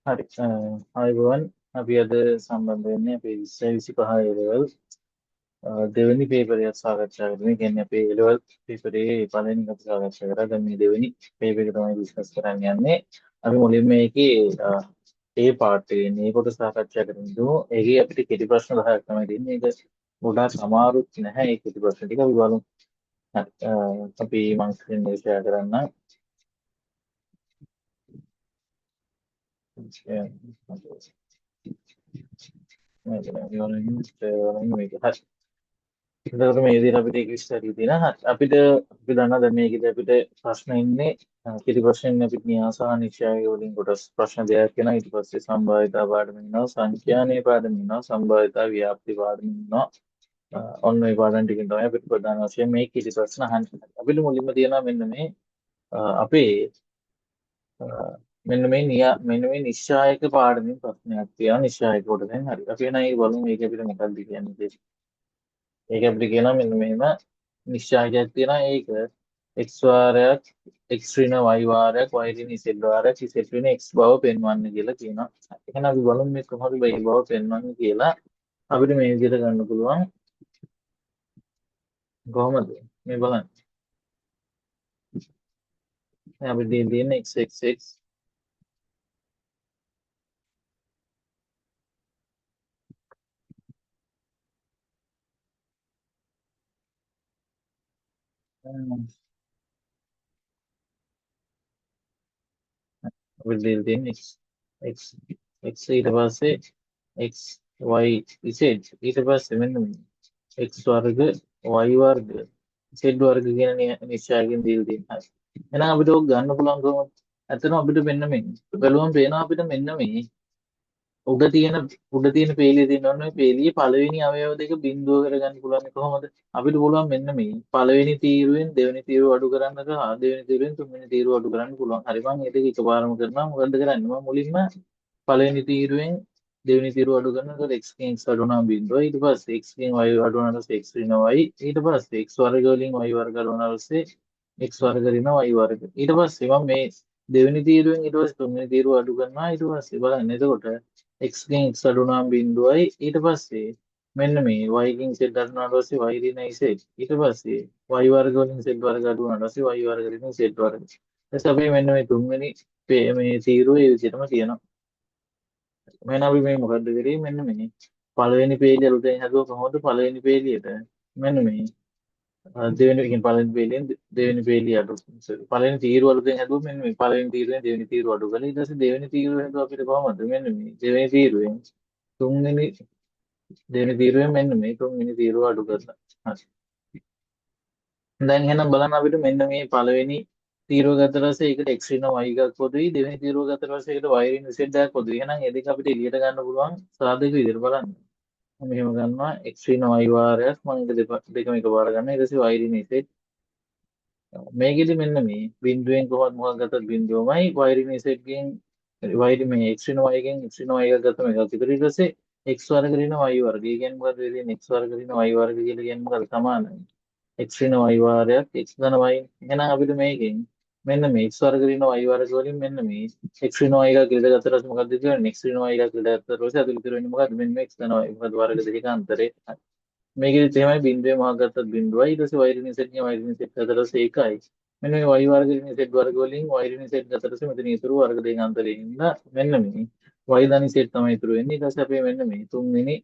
හරි අයිබෝන් අපි අද සම්බන්ධ වෙන්නේ අපේ 2025 ලෙවල් දෙවෙනි පේපරය සාකච්ඡා කරන. කියන්නේ අපේ ලෙවල් පේපරේ පළවෙනි කට සාකච්ඡා කරා. දැන් මේ දෙවෙනි පේපර් එක තමයි ඩිස්කස් කරන්න යන්නේ. අපි මුලින්ම මේකේ ඒ පාර්ට් එකේ මේ කොට සාකච්ඡා කරමු. ඒකේ අපිට කෙටි ප්‍රශ්න 10ක් තමයි දෙන්නේ. ඒක ගොඩාක් අමාරුත් නැහැ. ඒ කෙටි ප්‍රශ්න ටික අපි බලමු. හරි, අපි මම ස්ක්‍රීන් එක ෂෙයා කරන්නම්. මේක එතකොට මේ විදිහට අපිට ඒක විස්තර තියෙනවා. අපිට අපි දන්නවා දැන් මේකෙදි අපිට ප්‍රශ්න ඉන්නේ කිසි ප්‍රශ්න අපිට න්‍යාස සහ නිශ්චය වලින් කොටස් ප්‍රශ්න දෙකක් වෙනවා. ඊට පස්සේ සම්භාවිතා පාඩම ඉන්නවා, සංඛ්‍යානේ පාඩම ඉන්නවා, සම්භාවිතා ව්‍යාප්ති පාඩම ඉන්නවා. ඔන්න ඔය පාඩම් ටිකෙන් තමයි අපිට ප්‍රධාන වශයෙන් මේ කිසි ප්‍රශ්න අහන්න. අපිට මුලින්ම තියෙනවා මෙන්න මේ අපේ අ, මෙන්න මේ නිශ්චායක පාඩමින් ප්‍රශ්නයක් තියෙනවා. නිශ්චායක කොටසෙන් හරි. අපි එන ඒ බලමු මේක අපිට මොකක්ද කියන්නේ. ඒක අපිට කියනවා මෙන්න මෙහෙම නිශ්චයයක් තියෙනවා. ඒක x වාරයක් x ඍණ y වාරයක් y ඍණ z වාරයක් z ඍණ x බව පෙන්වන්න කියලා කියනවා. එහෙනම් අපි බලමු මේ කොහොමද මේ බව පෙන්වන්නේ කියලා. අපිට මේ විදිහට ගන්න පුළුවන්. කොහොමද මේ බලන්න. දැන් අපිට තියෙන්නේ x අපිට තියෙන්නේ x x ඊට පස්සේ x y z ඊට පස්සේ මෙන්න මේ x වර්ග y වර්ග z වර්ග කියන නිශ්චයකින් දීලා තියෙනවා. එහෙනම් අපිට ඕක ගන්න පුළුවන් කොහොමද? ඇත්තටම අපිට මෙන්න මේ බැලුවම පේනවා අපිට මෙන්න මේ උඩ තියෙන පේලිය තියෙනවා. මේ පේලියේ පළවෙනි අවයව දෙක බිඳුව කරගන්න පුළුවන් කොහොමද? අපිට පුළුවන් මෙන්න මේ පළවෙනි තීරුවෙන් දෙවෙනි තීරුව අඩු කරන්න සහ දෙවෙනි තීරුවෙන් තුන්වෙනි තීරුව අඩු කරන්න පුළුවන්. හරි මම මේ දෙක එකපාරම කරනවා. මොකද්ද කරන්නේ? මම මුලින්ම පළවෙනි තීරුවෙන් දෙවෙනි තීරුව අඩු කරනකොට x ගෙන් x අඩු වුණාම බිඳුව. ඊට පස්සේ x ගෙන් y අඩු වුණාම x ඍණ y. ඊට පස්සේ x වර්ග වලින් y වර්ග අඩු වුණාම x වර්ග ඍණ y වර්ග. ඊට පස්සේ මම මේ දෙවෙනි තීරුවෙන් ඊට පස්සේ තුන්වෙනි තීරුව අඩු කරනවා. ඊට පස්සේ බලන්න එතකොට x ගෙන් x අඩු වුණාම බිඳුවයි. ඊට පස්සේ මෙන්න මේ y ගෙන් z අඩු වුණාට පස්සේ y ඍණ z. ඊට පස්සේ y වර්ග වලින් z වර්ග අඩු වුණාට පස්සේ y වර්ග ඍණ z වර්ග. ඊට අපි මෙන්න මේ තුන්වෙනි මේ තීරුව ඒ විදිහටම තියෙනවා. මෙන්න අපි මේ මොකද්ද කරේ මෙන්න මේ පළවෙනි පේජය අලුතෙන් හදුවා කොහොමද පළවෙනි පේජියට මෙන්න මේ දෙවෙනි එකෙන් පළවෙනි පේජයෙන් දෙවෙනි පේජිය අඩු sorry පළවෙනි තීරුව අලුතෙන් හදුවා මෙන්න මේ පළවෙනි තීරුවෙන් දෙවෙනි තීරුව අඩු කළා ඊට පස්සේ දෙවෙනි තීරුව හදුවා අපිට කොහොමද මෙන්න මේ දෙවෙනි තීරුවෙන් තුන්වෙනි දෙවෙනි තීරුවෙන් මෙන්න මේ තුන්වෙනි තීරුව අඩු කරලා හරි දැන් එහෙනම් බලන්න අපිට මෙන්න මේ පළවෙනි තීරුව ගත්තට පස්සේ ඒකට x ඍණ y එකක් පොදුයි දෙවෙනි තීරුව ගත්තට පස්සේ ඒකට y ඍණ z එකක් පොදුයි එහෙනම් ඒ දෙක අපිට එළියට ගන්න පුළුවන් සාධක විදිහට බලන්න මෙහෙම ගන්නවා x ඍණ y වාරයක් මම ඒක දෙකම එකපාර ගන්නවා ඊට පස්සේ y ඍණ z මේකෙදි මෙන්න මේ බිඳුවෙන් කොහොමද මොකක් ගත්තත් බිඳුවමයි y ඍණ z ගෙන් y මේ x ඍණ y ගෙන් x ඍණ y එකක් ගත්තම එකක් විතර ඊට පස්සේ x වර්ග ඍණ y වර්ග. ඒ කියන්නේ මොකද වෙන්නේ x වර්ග ඍණ y වර්ග කියලා කියන්නේ මොකද සමානයි. x ඍණ y වාරයක් x ධන y. එහෙනම් අපිට මේකෙන් මෙන්න මේ x වර්ග ඍණ y වර්ග වලින් මෙන්න මේ x ඍණ y එකක් ඉඳ ගත්තට පස්සේ මොකක්ද කියන්නේ x ඍණ y එකක් ඉඳ ගත්තට පස්සේ අතුල ඉතුරු වෙන්නේ මොකද්ද මෙන්න මේ x ධන y. මොකද වර්ග දෙකක අන්තරේ. මේකෙදි එහෙමයි බිඳුවේ මහක් ගත්තත් බිඳුවයි ඊට පස්සේ y ඍණ z ගේ y ඍණ z ගත්තට පස්සේ ඒකයි. මෙන්න මේ y වර්ග ඍණ z වර්ග වලින් y ඍණ z ගත්තට පස්සේ මෙතන ඉතුරු වර්ග දෙකක අන්තරේ ඉන්න මෙන්න මේ y ධන z තමයි ඉතුරු වෙන්නේ. ඊට පස්සේ අපි මෙන්න මේ තුන්වෙනි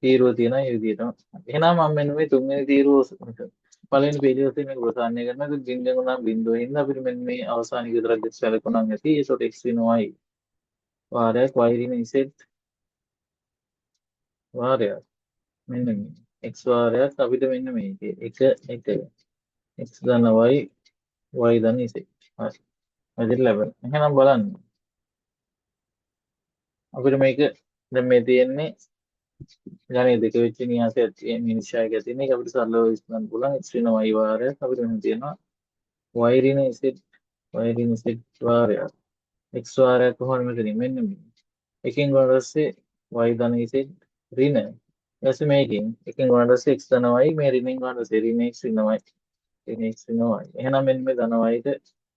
තීරුව තියෙනවා ඒ විදිහටම. එහෙනම් මම මෙන්න මේ තුන්වෙනි තීරුව පළවෙනි පේජ් එකේ මේක ප්‍රසාරණය කරනවා. ඒක බිඳුවෙන් උනම් බිඳුව හින්දා අපිට මෙන්න මේ අවසානික විතරක් සැලකුණා නැති. ඒසොට x වෙනවා y වාරයක් y ඍණ z වාරයක් මෙන්න මේ x වාරයක් අපිට මෙන්න මේකේ 1 x ධන y y ධන z. හරි. මෙතන ලැබෙන. එහෙනම් බලන්න. අපිට මේක දැන් මේ තියෙන්නේ ගණේ දෙක වෙච්ච න්‍යාසයක් තියෙන නිශ්චයයක් තියෙන එක අපිට සරලව විසඳන්න පුළුවන් x ඍණ y වාරයක් අපිට මෙහෙම තියෙනවා y ඍණ z y ඍණ z වාරයක් x වාරයක් කොහොමද මෙතනින් මෙන්න මේ එකෙන් ගොඩ පස්සේ y ධන z ඍණ ඊට මේකෙන් එකෙන් ගොඩ පස්සේ x ධන y මේ ඍණෙන් ගොඩ පස්සේ ඍණ x ඍණ y ඍණ x ඍණ y එහෙනම් මෙන්න මේ ධන y ට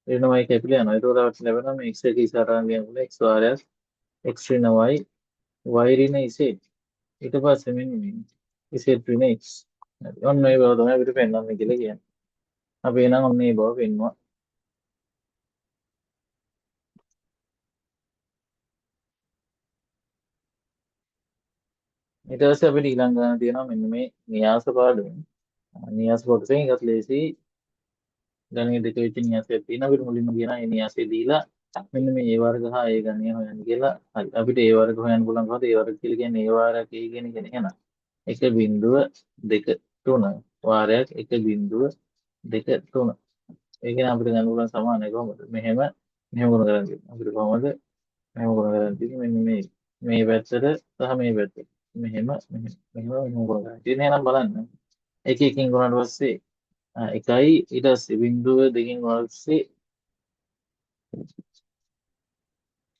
ඍණ y කැපිලා යනවා. ඒතකොට අපිට ලැබෙනවා මේ x එක ඉස්සරහට ගියම x වාරයක් x ඍණ y y ඍණ z ඊට පස්සේ මෙන්න මේ z ඍණ x. හරි. ඔන්න ඒ බව තමයි අපිට පෙන්වන්න කියලා කියන්නේ. අපි එනම් ඔන්න ඒ බව පෙන්වුවා. ඊට පස්සේ අපිට ඊළඟ ගන්න තියෙනවා මෙන්න මේ න්‍යාස පාඩම. න්‍යාස කොටසෙන් එකත් ලේසි ගණිත දෙක වෙච්ච න්‍යාසයක් තියෙනවා. අපිට මුලින්ම කියන ඒ න්‍යාසය දීලා මෙන්න මේ ඒ වර්ග හා ඒ ගණය හොයන්න කියලා. හරි. අපිට ඒ වර්ග හොයන්න පුළුවන් කොහොමද? ඒ වර්ග කියලා කියන්නේ ඒ වාරයක් ඒ කියන එක නේ. එහෙනම් 1.2 3 වාරයක් 1.2 3. ඒ කියන්නේ අපිට ගන්න පුළුවන් සමානයි කොහොමද? මෙහෙම ගුණ කරන් තියෙනවා. අපිට කොහොමද මෙහෙම ගුණ කරන් තියෙන්නේ? මෙන්න මේ පැත්තට සහ මේ පැත්තට. මෙහෙම ගුණ කරන් තියෙනවා. එහෙනම් බලන්න. එක එකකින් ගුණාට පස්සේ එකයි ඊට පස්සේ බිංදුව දෙකකින් ගුණාට පස්සේ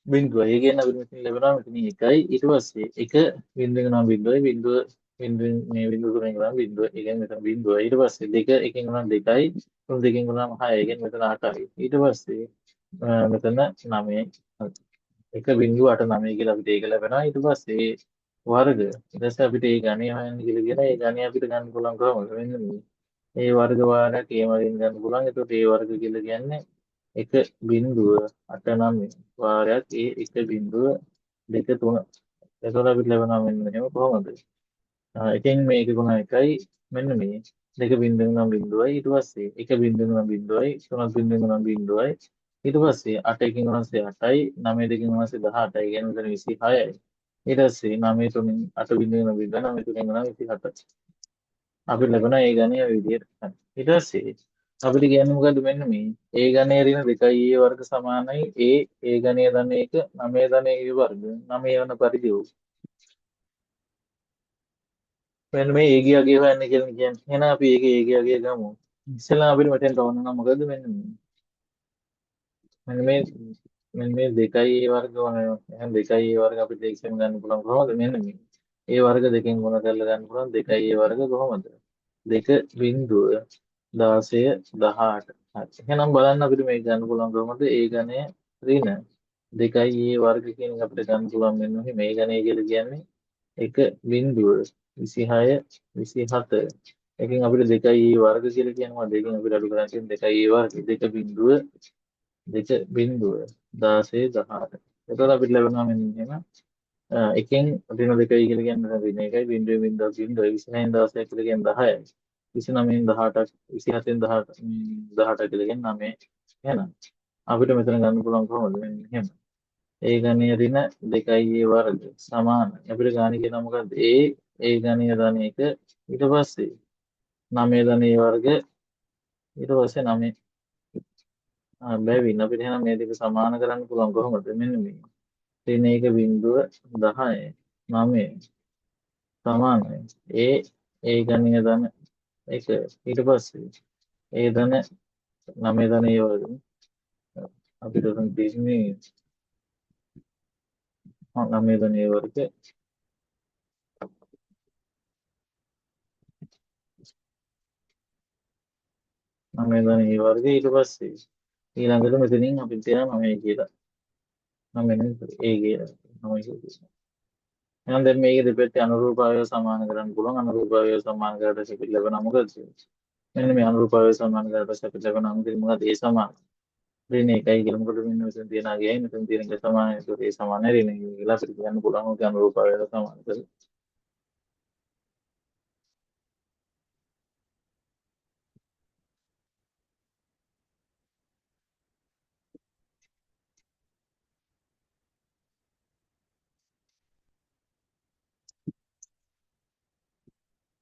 බිංදුව. ඒ කියන්නේ අපිට මෙතන ලැබෙනවා මෙතන එකයි ඊට පස්සේ එක බිංදුවෙන් ගුණා බිංදුවයි බිංදුවෙන් මේ බිංදුව තුනෙන් ගුණා බිංදුව. ඒ කියන්නේ මෙතන බිංදුව. ඊට පස්සේ දෙක එකකින් ගුණා දෙකයි තුන දෙකකින් ගුණාම 6. ඒ කියන්නේ මෙතන 8යි. ඊට පස්සේ මෙතන 9යි. එක බිංදුව 8 9 කියලා අපිට ඒක ලැබෙනවා. ඊට පස්සේ වර්ග. ඊට පස්සේ අපිට ඒ ගණය හොයන්න කියලා කියන ඒ ගණය අපිට ගන්න පුළුවන් කොහොමද? මෙන්න මේ. ඒ වර්ග වාරයක් ඒ වලින් ගන්න පුළුවන්. ඒකට ඒ වර්ග කියලා කියන්නේ 1.89 වාරයක් ඒ 1.23. එතකොට අපිට ලැබෙනවා මෙන්න මෙහෙම කොහොමද? එකෙන් මේක ගුණ එකයි මෙන්න මේ 2.9 ඊට පස්සේ 1.9 3 බිංදුවෙන් බිංදුවයි ඊට පස්සේ 8කින් ගුණාසේ 8යි 9 දෙකින් ගුණාසේ 18යි කියන්නේ මෙතන 26යි ඊට පස්සේ 9 තුනෙන් 8.9 9 තුනෙන් ගුණා 27. අපිට ලැබෙනවා ඒ ගණය ඔය විදිහට. හරි. ඊට පස්සේ අපිට කියන්නේ මොකද්ද මෙන්න මේ ඒ ගණය ඍණ 2යි ඒ වර්ග සමානයි ඒ ගණය ධන 1 9 ධන ඒ වර්ග 9 වන පරිදි වූ. මෙන්න මේ ඒගිය අගය හොයන්න කියලා කියන්නේ. එහෙනම් අපි ඒගිය අගය ගමු. ඉස්සෙල්ලා අපිට මෙතෙන්ට ඕන නම් මොකද්ද මෙන්න මේ මෙන්න මේ මෙන්න මේ 2යි ඒ වර්ග ඕන. එහෙනම් 2යි ඒ වර්ග අපිට ඉක්සෙන් ගන්න පුළුවන් කොහොමද? මෙන්න මේ. ඒ වර්ග දෙකෙන් ගුණ කරලා ගන්න පුළුවන් 2යි ඒ වර්ග කොහොමද? 2.16 හරි. එහෙනම් බලන්න අපිට මේක ගන්න පුළුවන් කොහොමද? ඒ ගණය ඍණ 2යි ඒ වර්ග කියන එක අපිට ගන්න පුළුවන් මෙන්න මේ ගණය කියලා කියන්නේ 1.26 එකෙන් අපිට 2යි ඒ වර්ග කියලා කියනවා. දෙකෙන් අපිට අඩු කරන්න තියෙන 2යි ඒ වර්ග 2.16. එතකොට අපිට ලැබෙනවා මෙන්න මෙහෙම. එකෙන් ඍණ 2යි කියලා කියන්නේ ඍණ 1යි බිංදුවෙන් බිංදුවක් බිංදුවයි 26න් 16ක් කියලා කියන්නේ 10යි 29න් 18ක් 27න් 18 කියලා කියන්නේ 9. එහෙනම් අපිට මෙතන ගන්න පුළුවන් කොහොමද? මෙන්න මෙහෙම. ඒ ගණයේ ඍණ 2යි ඒ වර්ග සමාන. අපිට ගාණ කියනවා මොකද්ද? ඒ ගණයේ ධන 1 ඊට පස්සේ 9 ධන ඒ වර්ග ඊට පස්සේ 9 බැවින් අපිට එහෙනම් මේ දෙක සමාන කරන්න පුළුවන් කොහොමද? මෙන්න මේ. ඍණ 1.10 9 සමානයි. ඒ ගණයේ ධන 1 ඊට පස්සේ ඒ ධන 9 ධන ඒ වර්ග අපිට උතන් තියෙන්නේ 9 ධන ඒ වර්ග 9 ධන ඒ වර්ග ඊට පස්සේ ඊළඟට මෙතනින් අපිට තියෙනවා 9 කියලා. 9 නෙමෙයි ඒ කියලා 9 කියලා. එහෙනම් දැන් මේකේ දෙපැත්තේ අනුරූපතාවය සමාන කරන්න පුළුවන්. අනුරූපතාවය සමාන කරලා අපිට ලැබෙනවා මොකද? මෙන්න මේ අනුරූපතාවය සමාන කරලා අපිට ලැබෙනවා මොකද? ඒ සමාන ඍණ 1යි කියලා. මොකද මෙන්න මෙතන තියෙන අගයයි මෙතන තියෙන එක සමානයි. ඒකට ඒ සමාන ඍණ 1 කියලා අපිට කියන්න පුළුවන්. ඔක අනුරූපතාවය සමාන කරලා.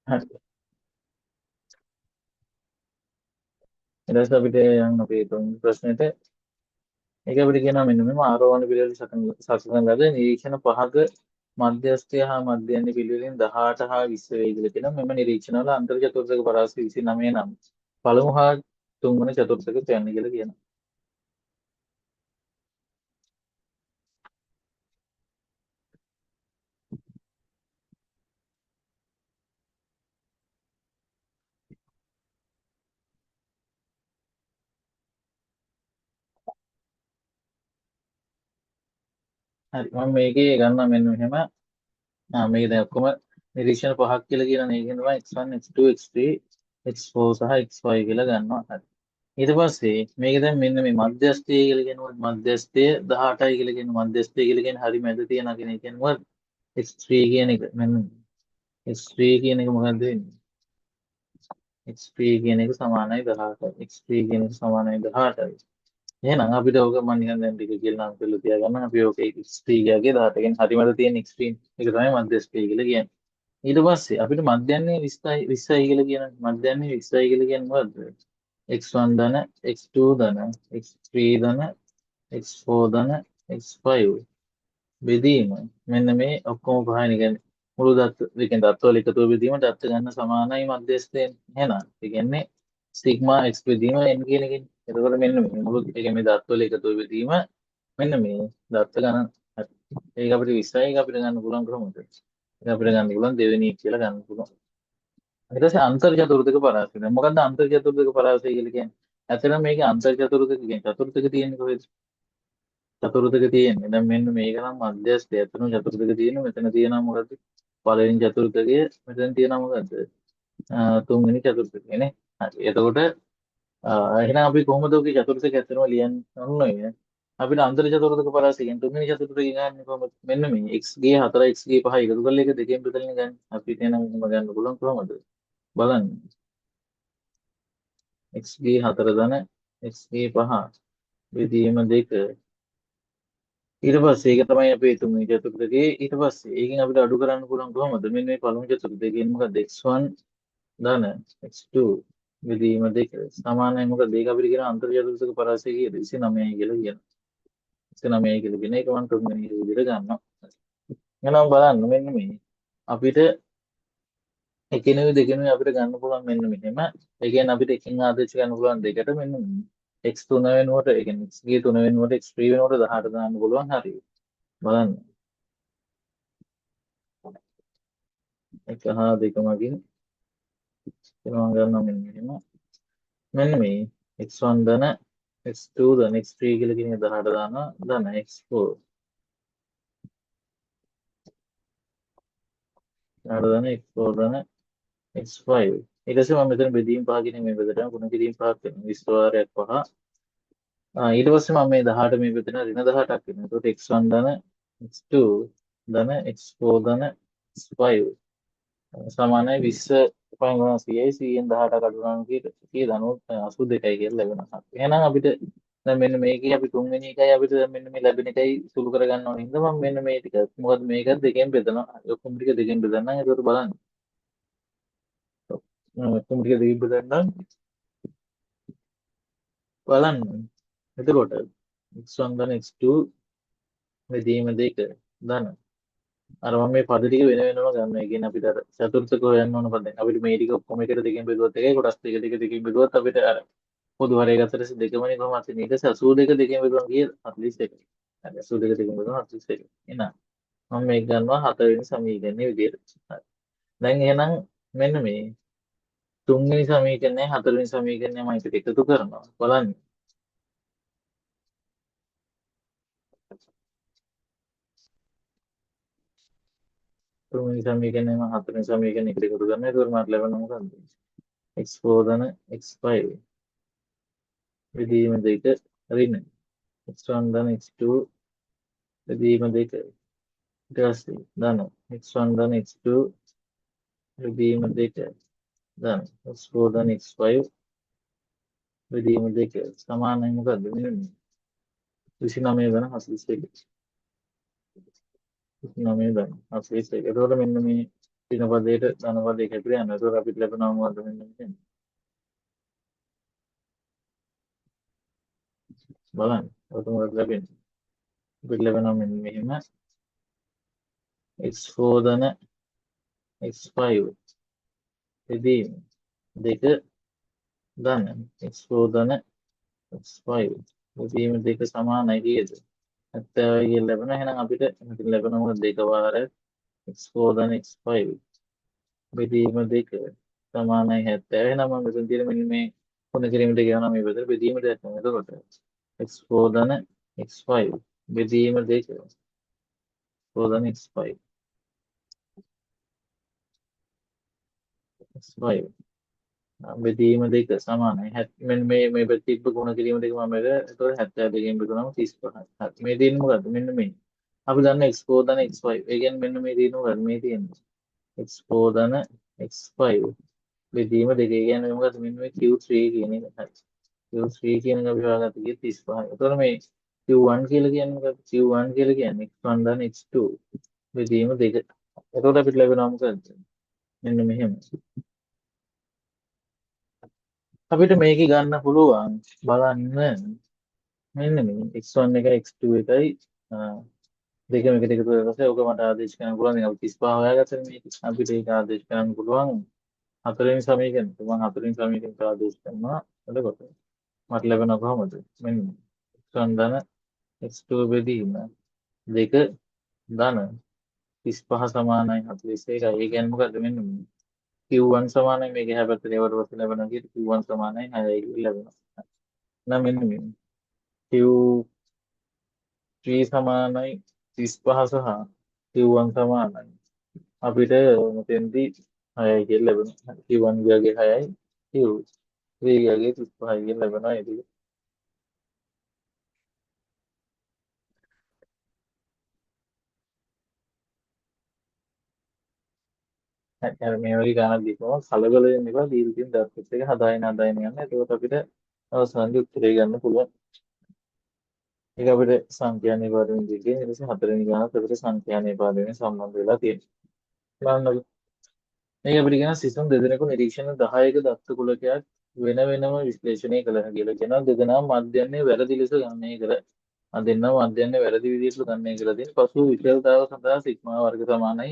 හරි. ඊට පස්සේ අපිට යන්න අපේ තුන්වෙනි ප්‍රශ්නෙට ඒක අපිට කියනවා මෙන්න මෙම ආරෝහණ පිළිවෙල සකසන ලද නිරීක්ෂණ පහක මධ්‍යස්ථය හා මධ්‍යයන්හි පිළිවෙලින් 18 හා 20 වේ කියලා කියනවා. මෙම නිරීක්ෂණවල අන්තර් චතුර්ථක පරාසය 29 නම් පළමු හා තුන්වන චතුර්ථක සොයන්න කියලා කියනවා. හරි මම මේකේ ගන්න මෙන්න මෙහෙම මේක දැන් ඔක්කොම නිරීක්ෂණ පහක් කියලා කියන මේකෙන් තමයි x1 x2 x3 x4 සහ x5 කියලා ගන්නවා හරි ඊට පස්සේ මේක දැන් මෙන්න මේ මධ්‍යස්ථය කියලා කියනවා මධ්‍යස්ථය 18යි කියලා කියන මධ්‍යස්ථය කියලා කියන්නේ හරි මැද තියෙන කෙනෙක් කියනවා x3 කියන එක මෙන්න x3 කියන එක මොකක්ද වෙන්නේ x3 කියන එක සමානයි 18යි x3 කියන එක සමානයි 18යි එහෙනම් අපිට ඕක මම නිකන් දැන් ටික කියලා නම් කරලා තියාගන්න අපි ඕක x3 ගියාගේ 18 කියන්නේ හරි මැද තියෙන x3 ඒක තමයි මධ්‍යස්ථය කියලා කියන්නේ ඊට පස්සේ අපිට මධ්‍යන්නේ 20යි කියලා කියන මධ්‍යන්නේ 20යි කියලා කියන්නේ මොකද්ද x1 ධන x2 ධන x3 ධන x4 ධන x5 බෙදීම මෙන්න මේ ඔක්කොම පහයි කියන්නේ මුළු දත්ත දෙකෙන් දත්වල එකතුව බෙදීම දත්ත ගන්න සමානයි මධ්‍යස්ථයෙන් එහෙනම් ඒ කියන්නේ සිග්මා x බෙදීම n කියන එකනේ එතකොට මෙන්න මේ මුළු ඒ කියන්නේ දත්වල එකතුව බෙදීම මෙන්න මේ දත්ත ගණන් හරි. ඒක අපිට 20යි ඒක අපිට ගන්න පුළුවන් කොහොමද ඒක අපිට ගන්න පුළුවන් දෙවෙනි එක කියලා ගන්න පුළුවන් ඊට පස්සේ අන්තර් චතුර්ථක පරාසය දැන් මොකද්ද අන්තර් චතුර්ථක පරාසය කියලා කියන්නේ ඇත්තටම මේකේ අන්තර් චතුර්ථක කියන්නේ චතුර්ථක තියෙන්නේ කොහෙද චතුර්ථක තියෙන්නේ. දැන් මෙන්න මේක නම් මධ්‍යස්ථය. එතන චතුර්ථක තියෙනවා. මෙතන තියෙනවා මොකද්ද? පළවෙනි චතුර්ථකය. මෙතන තියෙනවා මොකද්ද? තුන්වෙනි චතුර්ථකය නේ. හරි. එතකොට එහෙනම් අපි කොහොමද ඔගේ චතුර්ථක ඇත්තටම ලියන්නේ? ඔන්න ඔය. අපිට අන්තර චතුර්ථක පරාසයෙන් තුන්වෙනි චතුර්ථකය ගන්න කොහොමද? මෙන්න මේ x ගේ 4 x ගේ 5 එකතු කරලා එක දෙකෙන් බෙදලා ගන්න. අපිට එනම් එහෙම ගන්න පුළුවන් කොහොමද? බලන්න. x ගේ 4 ධන x ගේ 5 බෙදීම 2 ඊට පස්සේ ඒක තමයි අපේ තුන්වෙනි චතුර්ථකයේ ඊට පස්සේ ඒකෙන් අපිට අඩු කරන්න පුළුවන් කොහොමද මෙන්න මේ පළමු චතුර්ථකයෙන් මොකද x1 ධන x2 බෙදීම 2 සමානයි මොකද ඒක අපිට කියන අන්තර් චතුර්ථක පරාසය කීයද 29යි කියලා කියනවා 29යි කියලා කියන එක මම තුන්වෙනි විදිහට ගන්නවා එහෙනම් බලන්න මෙන්න මේ අපිට එකිනෙක දෙකෙනෙක අපිට ගන්න පුළුවන් මෙන්න මෙහෙම ඒ කියන්නේ අපිට එකකින් ආදේශ ගන්න පුළුවන් දෙකට මෙන්න මේ x3 වෙනුවට ඒ කියන්නේ x ගේ 3 වෙනුවට x3 වෙනුවට 18 දාන්න පුළුවන් හරියට බලන්න එක හා දෙක මගින් වෙනවා ගන්නවා මෙන්න මෙහෙම මෙන්න මේ x1 ධන x2 ධන x3 කියලා කියන 18 දානවා ධන x4 18 ධන x4 ධන x5 ඊට පස්සේ මම මෙතන බෙදීම් පහකින් මේ බෙදලා ගුණ කිරීම පහක් වෙනවා 20 වාරයක් පහ ඊට පස්සේ මම මේ 18 මේ බෙදලා ඍණ 18ක් වෙනවා ඒකට x1 ධන x2 ධන x4 ධන x5 සමානයි 20.100යි 118 අඩුනම් කීයද 82යි කියලා ලැබෙනවා. එහෙනම් අපිට දැන් මෙන්න මේකේ අපි තුන්වෙනි එකයි අපිට දැන් මෙන්න මේ ලැබෙන එකයි සුළු කරගන්න ඕනේ. හින්දා මම මෙන්න මේ ටික මොකද මේක දෙකෙන් බෙදනවා. ඔක්කොම ටික දෙකෙන් බෙදන්නම්. ඒකට බලන්න. ඔක්කොම ටික දෙකෙන් බෙදන්නම්. බලන්න. එතකොට x1 ධන x2 බෙදීම 2 ධන අර මම මේ පද ටික වෙන වෙනම ගන්නවා. ඒ කියන්නේ අපිට අර චතුර්ථක හොයන්න ඕන පද. අපිට මේ ටික ඔක්කොම එකට දෙකෙන් බෙදුවත් එකයි කොටස් දෙක දෙක දෙකෙන් බෙදුවත් අපිට අර පොදු හරය ගත්තට දෙකමනේ කොහොමද තියෙන්නේ. ඊට පස්සේ 82 දෙකෙන් බෙදුවම කීයද? 41. හරි 82 දෙකෙන් බෙදුවම 41. එහෙනම් මම මේක ගන්නවා 4 වෙනි සමීකරණයේ විදිහට. හරි. දැන් එහෙනම් මෙන්න මේ තුන්වෙනි සමීකරණය 4 වෙනි සමීකරණය මම එකට එකතු කරනවා. බලන්න. තුන්වෙනි සමීකරණය මම 4 වෙනි සමීකරණය එකට එකතු කරනවා. ඒකවල මට ලැබෙනවා මොකද්ද? x4 ධන x5 බෙදීම 2 ඍණ x1 ධන x2 බෙදීම 2 ඊට පස්සේ ධන x1 ධන x2 බෙදීම 2 ධන x4 ධන x5 බෙදීම 2 සමානයි මොකද්ද මෙන්න 29 ධන 41 29 ධන 41 එතකොට මෙන්න මේ දින පදයට ධන පදයක හැටියට යනවා එතකොට අපිට ලැබෙනවා මොකද්ද මෙන්න මෙතන බලන්න ඔතන මොකක්ද ලැබෙන්නේ අපිට ලැබෙනවා මෙන්න මෙහෙම x4 ධන x5 බෙදීම 2 ධන x4 ධන x5 බෙදීම 2 සමානයි කීයද 70යි කියලා ලැබෙනවා එහෙනම් අපිට මෙතන ලැබෙනවා මොකද 2 වාරයක් x4 ධන x5 බෙදීම 2 සමානයි 70 එහෙනම් මම මෙතන තියෙන මෙන්න මේ ගුණ කිරීමට කියනවා මේ බෙදලා බෙදීමට යනවා එතකොට x4 ධන x5 බෙදීම 2 x4 දන x5 x5 බෙදීම දෙක සමානයි මෙන්න මේ ප්‍රතිබ්බ ගුණ කිරීම දෙක මම එතකොට 72කින් බෙදුනම 35 හරි මේ තියෙන්නේ මොකද්ද මෙන්න මේ අපි දන්න x4 දන x5 ඒ කියන්නේ මෙන්න මේ තියෙන්නේ මොකද්ද මේ තියෙන්නේ x4 දන x5 බෙදීම දෙක ඒ කියන්නේ මොකද්ද මෙන්න මේ q3 කියන එක හරි q3 කියන එක අපි හොයාගත්ත කියේ 35 එතකොට මේ q1 කියලා කියන්නේ මොකද්ද q1 කියලා කියන්නේ x1 දන x2 බෙදීම දෙක එතකොට අපිට ලැබෙනවා මොකද්ද මෙන්න මෙහෙම අපිට මේක ගන්න පුළුවන් බලන්න මෙන්න මේ x1 එක x2 එකයි දෙකම එකට එකතු කරලා පස්සේ ඔක මට ආදේශ කරන්න පුළුවන් දැන් අපි 35 හොයාගත්තා මේක අපිට ඒක ආදේශ කරන්න පුළුවන් හතරවෙනි සමීකරණ මම හතරවෙනි සමීකරණයට ආදේශ කරනවා එතකොට මට ලැබෙනවා කොහොමද මෙන්න x1 ධන x2 බෙදීම දෙක ධන 35 සමානයි 41යි ඒ කියන්නේ මොකද්ද මෙන්න මේ Q1 සමානයි මේක එහා පැත්තට ඒවට පස්සේ ලැබෙනවා කියන Q1 සමානයි 6යි කියලා ලැබෙනවා. නම් මෙන්න මේ Q3 සමානයි 35 සහ Q1 සමානයි. අපිට මෙතෙන්දී 6යි කියලා ලැබෙනවා. Q1 ගියගේ 6යි Q3 ගියගේ 35යි කියලා ලැබෙනවා ඒක. අර මේ වගේ ගණන් දීපුවම කලබල වෙන්න එපා දීලා තියෙන දත්ත එක හදාගෙන යන්න. එතකොට අපිට අවසානයේ උත්තරේ ගන්න පුළුවන්. ඒක අපිට සංඛ්‍යා නිපාතයෙන් දෙකේ ඊට පස්සේ හතරවෙනි ගානත් අපිට සංඛ්‍යා නිපාතයෙන් සම්බන්ධ වෙලා තියෙනවා. බලන්නකෝ. මේක අපිට කියන සිසුන් දෙදෙනෙකු නිරීක්ෂණ 10ක දත්ත කුලකයක් වෙන වෙනම විශ්ලේෂණය කළහ කියලා කියනවා. දෙදෙනාම මධ්‍යන්නේ වැරදි ලෙස ගණනය කර. දෙන්නම මධ්‍යන්නේ වැරදි විදිහට ගණනය කරලා තියෙන. පසු විකල්පතාව සඳහා සිග්මා වර්ග සමානයි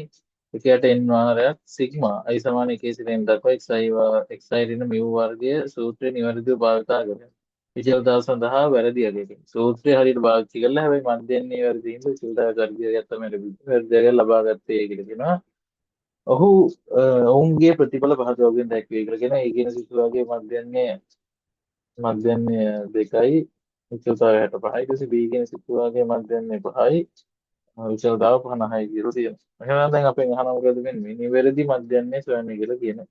1ට n වාරයක් සිග්මා i සමාන 1 සිට n දක්වා xi ඍණ mu වර්ගය සූත්‍රය නිවැරදිව භාවිතා කරගන්න. විචල්තාව සඳහා වැරදි අගයකින් සූත්‍රය හරියට භාවිතා කරලා හැබැයි මධ්‍යන්නේ වැරදි හින්දා විචල්තාව කරදිය ගත්තම වැරදි අගය ලබා ගත්තේ කියලා කියනවා. ඔහු ඔවුන්ගේ ප්‍රතිඵල පහදවගෙන් දැක්වේ කියලා කියන ඒ කියන සිසුවාගේ මධ්‍යන්නේ දෙකයි විචල්තාව 65යි ඊට පස්සේ B කියන සිසුවාගේ මධ්‍යන්නේ 5යි විචල්තාව 50යි කියලා තියෙනවා. එහෙනම් දැන් අපෙන් අහනවා මොකද වෙන්නේ? නිවැරදි මධ්‍යන්නේ සොයන්නේ කියලා කියනවා.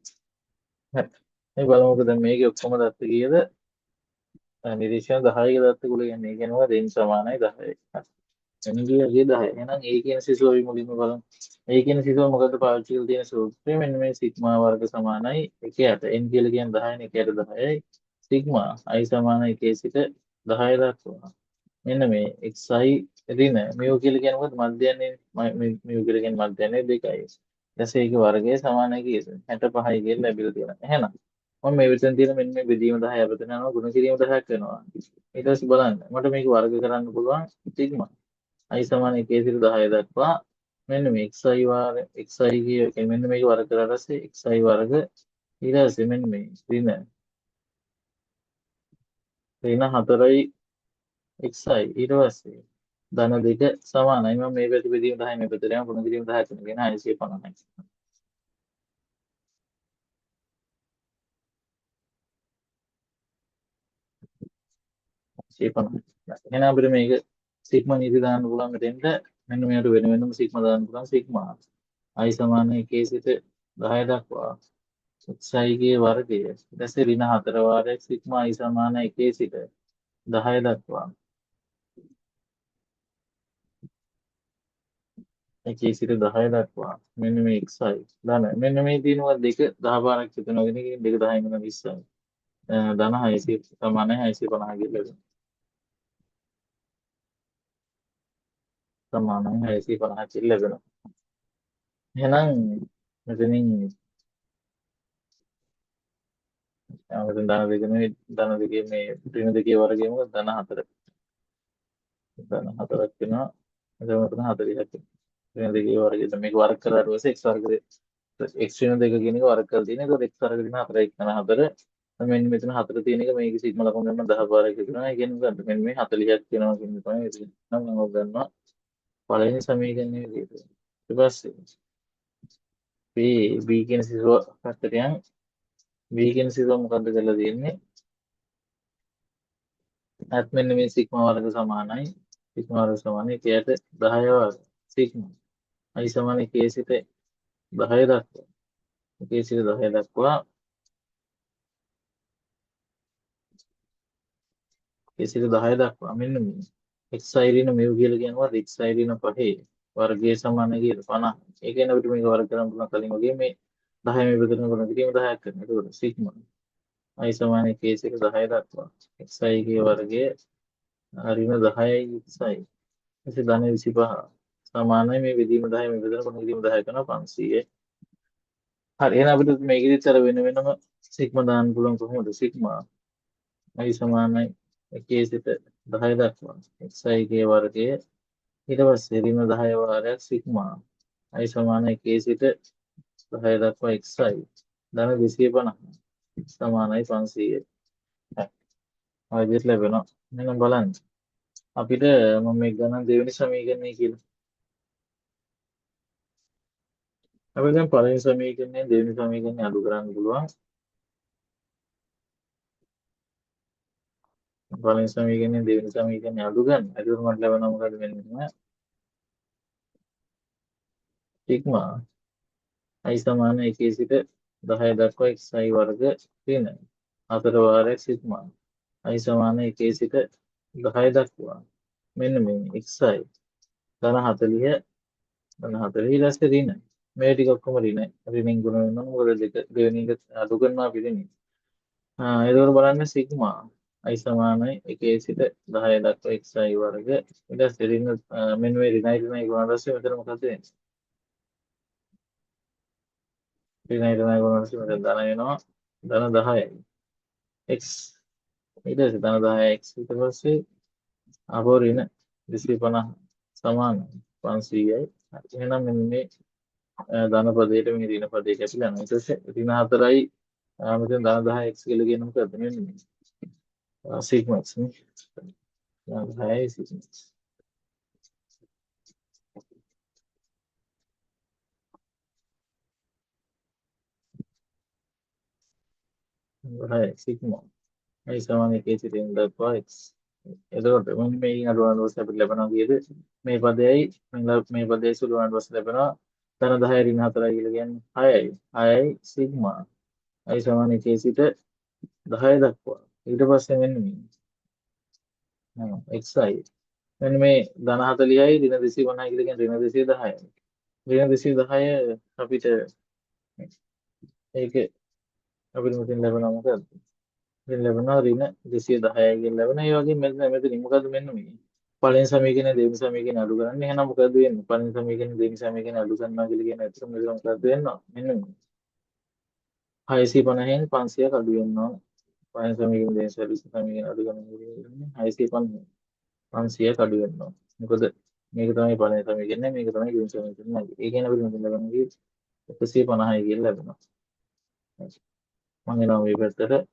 හරි. මේ බලමුකෝ දැන් මේකේ ඔක්කොම දත්ත කීයද? නිරීක්ෂණ 10ක දත්ත කුල කියන්නේ ඒ කියනවා දෙන් සමානයි 10යි. එන්ගියගේ 10. එහෙනම් ඒ කියන සිසුව අපි මුලින්ම බලමු. ඒ කියන සිසුව මොකද පාවිච්චි කරලා තියෙන සූත්‍රය මෙන්න මේ සිග්මා වර්ග සමානයි 1ට. n කියලා කියන්නේ 10නේ 1ට 10යි. සිග්මා i සමානයි 1 සිට 10 දක්වා. මෙන්න මේ xi ඍණ mu කියලා කියන්නේ මොකද මධ්‍යන්නේ mu කියලා කියන්නේ මධ්‍යන්නේ 2යි. ඊට ඒකේ වර්ගය සමානයි කීයද? 65යි කියලා ලැබිලා තියෙනවා. එහෙනම් මම මේ විතර තියෙන මෙන්න මේ බෙදීම 10 අපතන යනවා ගුණ කිරීම 10ක් වෙනවා. ඊට පස්සේ බලන්න මට මේක වර්ග කරන්න පුළුවන් සිග්මා i සමාන 1 සිට 10 දක්වා මෙන්න මේ xi වාර xi කිය මෙන්න මේක වර්ග කරලා පස්සේ xi වර්ග ඊට පස්සේ මෙන්න මේ ඍණ 4යි xi ඊට පස්සේ ධන දෙක සමානයි මම මේ පැති බෙදීම 10 මේ පැත්තට යනවා ගුණ කිරීම 10 කරන කියන 650යි 650 එහෙනම් අපිට මේක සිග්මා නීති දාන්න පුළුවන් මෙතෙන්ට මෙන්න මෙයාට වෙන වෙනම සිග්මා දාන්න පුළුවන් සිග්මා i සමාන 1 සිට 10 දක්වා xi ගේ වර්ගය ඊට පස්සේ ඍණ 4 වාරයක් සිග්මා i සමාන 1 සිට 10 දක්වා 1 සිට 10 දක්වා මෙන්න මේ xi ධන මෙන්න මේ තියෙනවා දෙක 10 පාරක් හිතනවා කියන එකෙන් දෙක 10 වෙන 20යි ධන 600 සමානයි 650 කියලා සමානයි 650 කියලා ලැබෙනවා එහෙනම් මෙතනින් මෙතන ධන දෙක නෙවෙයි ධන දෙකේ මේ ඍණ දෙකේ වර්ගය මොකද ධන 4 ධන 4ක් වෙනවා එතකොට මෙතන 40ක් වෙන දෙකේ වර්ගය දැන් මේක වර්ග කරලා ඊට පස්සේ x වර්ගය x වෙන දෙක කියන එක වර්ග කරලා තියෙනවා ඒකට x වර්ග දෙන 4 1 4 මෙන්න මෙතන 4 තියෙන එක මේක සිග්මා ලකුණු ගන්න 10 පාරක් හිතනවා ඒ කියන්නේ මොකද්ද මෙන්න මේ 40ක් තියෙනවා කියන එක තමයි ඒක නම් මම ගන්නවා පළවෙනි සමීකරණය විදිහට ඊට පස්සේ b කියන සිසුව පැත්තට යන් b කියන සිසුව මොකද්ද කරලා තියෙන්නේ ඇත් මෙන්න මේ සිග්මා වර්ග සමානයි සිග්මා වර්ග සමානයි 1ට 10 වර්ග සිග්මා i සමාන 1 සිට 10 දක්වා 1 සිට 10 දක්වා 1 සිට 10 දක්වා මෙන්න මේ xi ඍණ මෙව් කියලා කියනවා xi ඍණ 5 වර්ගය සමාන කියලා 50. ඒ කියන්නේ අපිට මේක වර්ග කරන්න පුළුවන් කලින් වගේ මේ 10 මේ බෙදනකොට කිරීම 10ක් කරනවා. ඒකෝට සිග්මා i සමාන 1 සිට 10 දක්වා xi ගේ වර්ගය ඍණ 10යි xi. එසේ ධන 25 සමානයි මේ බෙදීම 10 මේ බෙදනකොට කිරීම 10 කරනවා 500යි. හරි එහෙනම් අපිට මේකෙදිත් අර වෙන වෙනම සිග්මා දාන්න පුළුවන් කොහොමද සිග්මා i සමානයි 1 සිට 10 දක්වා xi ගේ වර්ගය ඊට පස්සේ ඍණ 10 වාරයක් සිග්මා i සමාන 1 සිට 10 දක්වා xi ධන 250 සමානයි 500යි. ඔය විදිහට ලැබෙනවා. එහෙනම් බලන්න අපිට මම මේ ගණන් දෙවෙනි සමීකරණය කියලා. අපි දැන් පළවෙනි සමීකරණයෙන් දෙවෙනි සමීකරණය අඩු කරන්න පුළුවන්. පළවෙනි සමීකරණයෙන් දෙවෙනි සමීකරණය අඩු ගන්න. එතකොට මට ලැබෙනවා මොකද මෙන්න සිග්මා i සමාන 1 සිට 10 දක්වා xi වර්ග ඍණ 4 වාරයක් සිග්මා i සමාන 1 සිට 10 දක්වා මෙන්න මේ xi ධන 40 ධන 40 ඊට පස්සේ ඍණ මේ ටික ඔක්කොම ඍණෙන් ගුණ වෙනවා මොකද දෙවෙනි එක අඩු කරනවා අපි ඍණ. එතකොට බලන්න සිග්මා i සමානයි 1 සිට 10 දක්වා xi වර්ග ඊට පස්සේ ඍණ මෙන්න මේ ඍණයි ගුණාට පස්සේ මෙතන මොකද වෙන්නේ? ඍණයි ගුණාට පස්සේ මෙතන ධන වෙනවා ධන 10යි x ඊට පස්සේ ධන 10යි x ඊට පස්සේ ආපහු ඍණ 250 සමාන 500යි. එහෙනම් මෙන්න මේ ධන පදයට මේ ඍණ පදේ කැපිලා යනවා. ඊට පස්සේ ඍණ 4යි මෙතන ධන 10x කියලා කියන මොකද මෙන්න මේ සිග්මා x නේ. ධන 10යි සිග්මා x. හයි සිග්මා i සමාන 1 සිට n දක්වා x. එතකොට මෙන්න මේකින් අඩු වුණාට පස්සේ අපිට ලැබෙනවා කීයද? මේ පදයයි මේ පදයයි සුළු වුණාට පස්සේ ලැබෙනවා ධන 10 ඍණ 4යි කියලා කියන්නේ 6යි. 6යි සිග්මා i සමාන 1 සිට 10 දක්වා. ඊට පස්සේ මෙන්න මේ xi මෙන්න මේ ධන 40යි ඍණ 250යි කියලා කියන්නේ ඍණ 210යි. ඍණ 210 අපිට ඒක අපිට මෙතෙන් ලැබෙනවා මොකද? මෙතෙන් ලැබෙනවා ඍණ 210යි කියලා ලැබෙනවා. ඒ වගේම මෙතන මොකද මෙන්න මේ පළවෙනි සමීකරණය දෙවෙනි සමීකරණය අඩු කරන්නේ. එහෙනම් මොකද වෙන්නේ? පළවෙනි සමීකරණය දෙවෙනි සමීකරණය අඩු කරනවා කියලා කියන එතන මෙතන මොකද වෙන්නේ? මෙන්න මේ 650න් 500ක් අඩු වෙනවා. පළවෙනි සමීකරණය දෙවෙනි සමීකරණය අඩු කරනවා 650 500ක් අඩු වෙනවා. මොකද මේක තමයි පළවෙනි සමීකරණය මේක තමයි දෙවෙනි සමීකරණය. ඒ කියන්නේ අපිට මෙතන ලැබෙනවා 150යි කියලා ලැබෙනවා. මම එනවා මේ පැත්තට.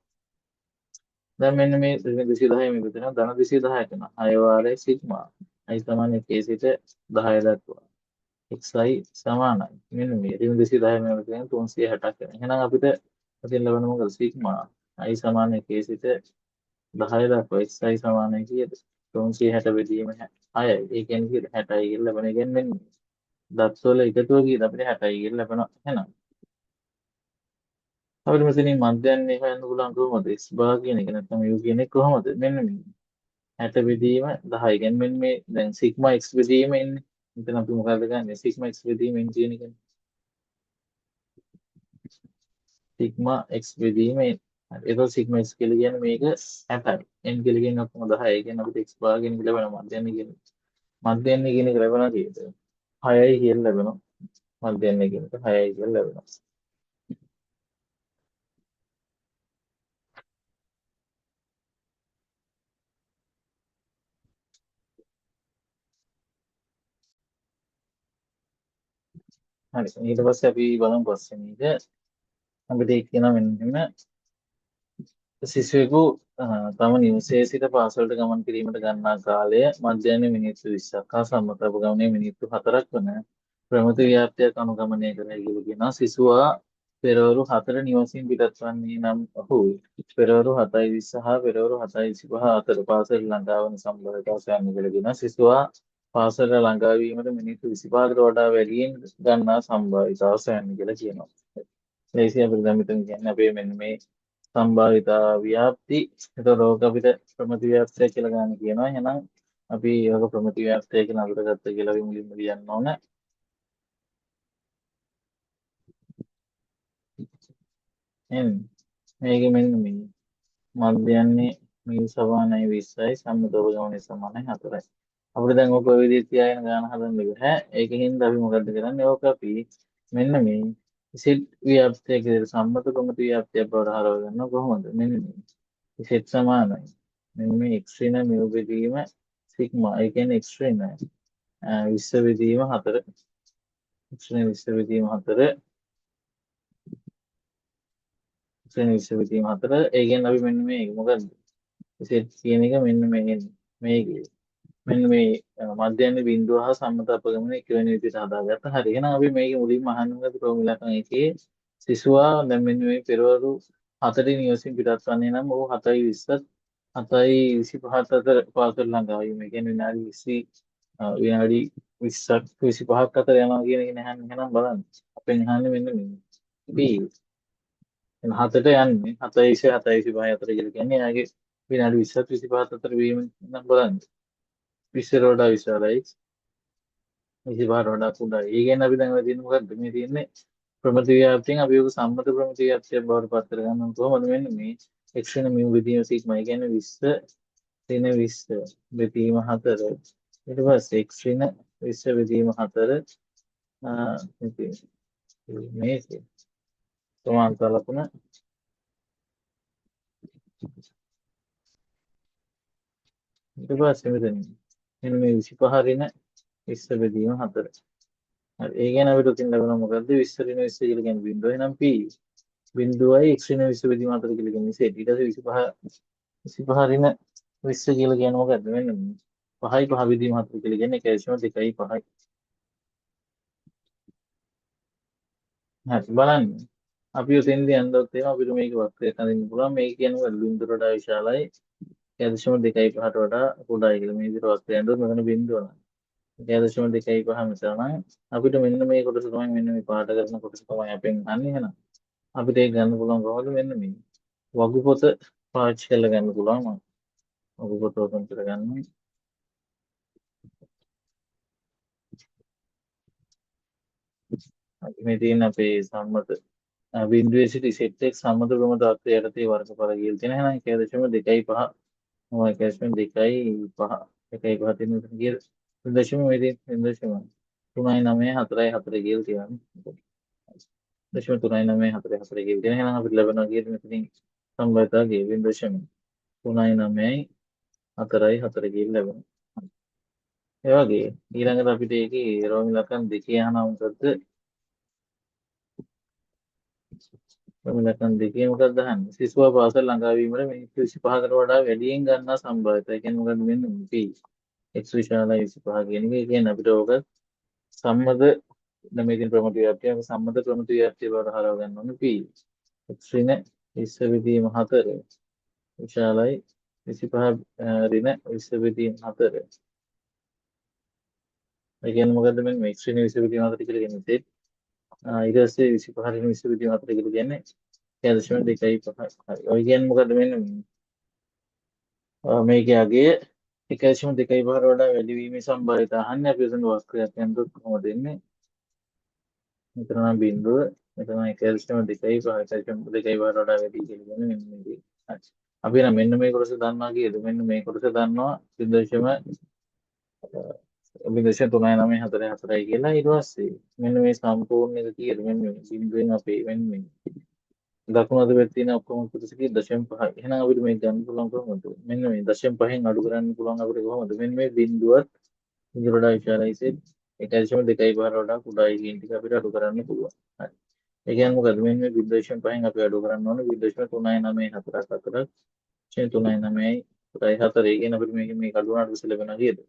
දැන් මෙන්න මේ 210 මේක දෙනවා ධන 210 කරනවා 6 වාරයේ සිග්මා i සමාන 1 සිට 10 දක්වා xi සමානයි මෙන්න මේ 210 මේක කියන්නේ 360ක් වෙනවා. එහෙනම් අපිට මෙතෙන් ලැබෙන මොකද සිග්මා i සමාන 1 සිට 10 දක්වා xi සමානයි කීයද 360 බෙදීම 6යි. ඒ කියන්නේ කීයද 60යි කියලා ලැබෙන. ඒ කියන්නේ මෙන්න දත්වල එකතුව කීයද අපිට 60යි කියලා ලැබෙනවා. එහෙනම් අපිට මෙතනින් මධ්‍යයන්නේ හොයන්න පුළුවන් කොහොමද? x බාර් කියන එක නැත්නම් u කියන එක කොහොමද? මෙන්න මේ 60 බෙදීම 10. කියන්නේ මෙන්න මේ දැන් සිග්මා x බෙදීම එන්නේ. මෙතන අපි මොකද ගන්නෙ? සිග්මා x බෙදීම n කියන එක. සිග්මා x බෙදීම n. හරි. ඒක සිග්මා x කියලා කියන්නේ මේක 60යි. n කියලා කියන්නේ ඔක්කොම 10යි. ඒ කියන්නේ අපිට x බාර් කියන එක ලැබෙනවා මධ්‍යයන්නේ කියන එක. මධ්‍යයන්නේ කියන එක ලැබෙනවා කීයද? 6යි කියලා ලැබෙනවා. මධ්‍යයන්නේ කියන එක 6යි කියලා ලැබෙනවා. හරි. ඊට පස්සේ අපි බලමු පස්සේ මේක අපිට ඒක කියනවා මෙන්න සිසුවෙකු තම නිවසේ සිට පාසලට ගමන් කිරීමට ගන්නා කාලය මධ්‍යහ්න මිනිත්තු 20ක් හා සම්මතව ගමනේ මිනිත්තු 4ක් වන ප්‍රමිති ව්‍යාප්තියක් අනුගමනය කරයි කියලා කියනවා. සිසුවා පෙරවරු 4 නිවසින් පිටත් වන්නේ නම් ඔහු පෙරවරු 7:20 හා පෙරවරු 7:25 අතර පාසල ළඟා වන සම්බන්ධතාව සොයන්න කියලා කියනවා. සිසුවා පාසල ළඟා වීමට මිනිත්තු 25කට වඩා වැඩියෙන් ගන්නා සම්භාවිතාව සෑහෙන කියලා කියනවා. ලේසි අපිට දැන් මෙතන කියන්නේ අපේ මෙන්න මේ සම්භාවිතා ව්‍යාප්ති. ඒතකොට ඕක අපිට ප්‍රමිති ව්‍යාප්තිය කියලා ගන්න කියනවා. එහෙනම් අපි ඕක ප්‍රමිති ව්‍යාප්තිය කියලා අඳුරගත්ත කියලා අපි මුලින්ම කියන්න ඕන. එහෙනම් මේක මෙන්න මේ මධ්‍යයන්නේ මිල් සමානයි 20යි සම්මත උපගමනයේ සමානයි 4යි. අපිට දැන් ඔක ඔය විදිහට තියාගෙන ගන්න හදන්න බෑ. ඒකෙන්ද අපි මොකද්ද කරන්නේ? ඕක අපි මෙන්න මේ සෙට් ව්‍යාප්තිය කියලා සම්මත ප්‍රමිති ව්‍යාප්තිය බවට හරව ගන්න කොහොමද? මෙන්න මේ සෙට් සමානයි. මෙන්න මේ x ඍණ මිල් බෙදීම සිග්මා. ඒ කියන්නේ x ඍණ 20 බෙදීම 4. x ඍණ 20 බෙදීම 4. x ඍණ 20 බෙදීම 4. ඒ කියන්නේ අපි මෙන්න මේ මොකද්ද? සෙට් කියන එක මෙන්න මේකේ මෙන්න මේ මධ්‍යයන බිඳුව හා සම්මත අපගමන එක වෙන විදිහට හදාගත්ත. හරි. එහෙනම් අපි මේක මුලින්ම අහන්න ඕනේ ප්‍රෝමිලකන් එකේ සිසුවා දැන් මෙන්න මේ පෙරවරු 4 නිවසින් පිටත් වන්නේ නම් ඔහු 7:20ත් 7:25ත් අතර පාසල ළඟා වීම. ඒ කියන්නේ විනාඩි 20ක් 25ක් අතර යනවා කියන එක නහන්නේ. එහෙනම් බලන්න. අපෙන් අහන්නේ මෙන්න මේ. B එන 7ට යන්නේ 7:20 7:25 අතර කියලා කියන්නේ එයාගේ විනාඩි 20ත් 25ත් අතර වීම නම් බලන්න. 20ට වඩා විශාලයි 25ට වඩා කුඩායි. ඒ කියන්නේ අපි දැන් ඔය තියෙන්නේ මොකද්ද? මේ තියෙන්නේ ප්‍රමිති ව්‍යාප්තියෙන් අපි ඔක සම්මත ප්‍රමිති ව්‍යාප්තියක් බවට පත් කරගන්නවා කොහොමද? මෙන්න මේ x වෙන mu බෙදීම සිග්මා. ඒ කියන්නේ 20 ඍණ 20 බෙදීම 4. ඊට පස්සේ x ඍණ 20 බෙදීම 4 මේ සමාන්තර ලකුණ ඊට පස්සේ මෙතන මෙන්න මේ 25 ඍණ 20 බෙදීම 4. හරි. ඒ කියන්නේ අපිට උතින් ලැබෙනවා මොකද්ද? 20 ඍණ 20 කියලා කියන්නේ බිඳුව. එහෙනම් p බිඳුවයි x ඍණ 20 බෙදීම 4 කියලා කියන්නේ සෙට්. ඊට පස්සේ 25 ඍණ 20 කියලා කියන්නේ මොකද්ද? මෙන්න මේ 5යි 5 බෙදීම 4 කියලා කියන්නේ 1.2යි 5යි. හරි බලන්න. අපි උතෙන්දී යනකොට එහෙනම් අපිට මේක වක්‍රයක් අඳින්න පුළුවන්. මේක කියන්නේ බිඳුවට වඩා විශාලයි 1.2කට වඩා කුඩායි කියලා. මේ විදිහට වක්‍රය අඳුර මෙතන බිඳුව නම් 1.2 නිසා නම් අපිට මෙන්න මේ කොටස තමයි මෙන්න මේ පාට කරන කොටස තමයි අපෙන් අහන්නේ. එහෙනම් අපිට ඒක ගන්න පුළුවන් කොහොමද? මෙන්න මේ වගු පොත පාවිච්චි කරලා ගන්න පුළුවන්. වගු පොත ඕපන් කරගන්න. මේ තියෙන අපේ සම්මත බිඳුවේ සිට සෙට් එක සම්මත ප්‍රමත අර්ථය යටතේ වර්ගඵල කියලා තියෙන. එහෙනම් 1.25 1.2.5 1.5 තියෙන එක කියලා 0.394 කියලා තියෙනවා. 0.394 කියලා තියෙන. එහෙනම් අපිට ලැබෙනවා කියලා මෙතනින් සම්බන්ධතාව ගේ 0.394 කියලා ලැබෙනවා. ඒ වගේ ඊළඟට අපිට ඒකේ රෝමි ලකන් දෙකේ අහනවා මොකද්ද? රෝමි ලකන් දෙකේ මොකක්ද අහන්නේ? සිසුවා පාසල් ළඟා වීමට මිනිත්තු 25කට වඩා වැඩියෙන් ගන්නා සම්භාවිතය. ඒ කියන්නේ මොකද්ද මෙන්න මේ p x විශාලයි 25 කියන එක. ඒ කියන්නේ අපිට ඕක සම්මත දැන් මේකෙන් ප්‍රමිති ව්‍යාප්තිය සම්මත ප්‍රමිති ව්‍යාප්තිය බවට හරව ගන්න ඕනේ p x ඍණ 20 බෙදීම 4 විශාලයි 25 ඍණ 20 බෙදීම 4. ඒ කියන්නේ මොකද්ද මෙන්න x ඍණ 20 බෙදීම 4 කියලා කියන්නේ ඊට පස්සේ 25 ඍණ 20 බෙදීම 4 කියලා කියන්නේ 1.2.5. හරි. ඔය කියන්නේ මොකද්ද මෙන්න මේකේ අගය 1.2.5 වඩා වැඩි වීමේ සම්භාවිතය අහන්නේ අපි උසන වක්‍රයක් යනකොට කොහොමද එන්නේ? මෙතන නම් බිඳුව මෙතන 1.2.5 1.2.5 වඩා වැඩි කියලා කියන්නේ මෙන්න මේකේ. හරි. අපි නම් මෙන්න මේ කොටස දන්නවා කියද? මෙන්න මේ කොටස දන්නවා 0.394 කියලා. ඊට පස්සේ මෙන්න මේ සම්පූර්ණ එක කීයද? මෙන්න මේ බිඳුවෙන් අපේ මෙන්න මේ දකුණු අත පැත්තේ තියෙන ඔක්කොම කොටස කී 0.5. එහෙනම් අපිට මේක ගන්න පුළුවන් කොහොමද? මෙන්න මේ 0.5න් අඩු කරන්න පුළුවන් අපිට කොහොමද? මෙන්න මේ බිඳුවත් බිඳුවට වඩා විශාලයි සෙත් 1.2.5 වඩා කුඩායි කියන ටික අපිට අඩු කරන්න පුළුවන්. හරි. ඒ කියන්නේ මොකද? මෙන්න මේ 0.5න් අපි අඩු කරන්න ඕනේ 0.394 අතර 0.394යි 4. ඒ කියන්නේ අපිට මේක අඩු වුණාට පස්සේ ලැබෙනවා කීයද?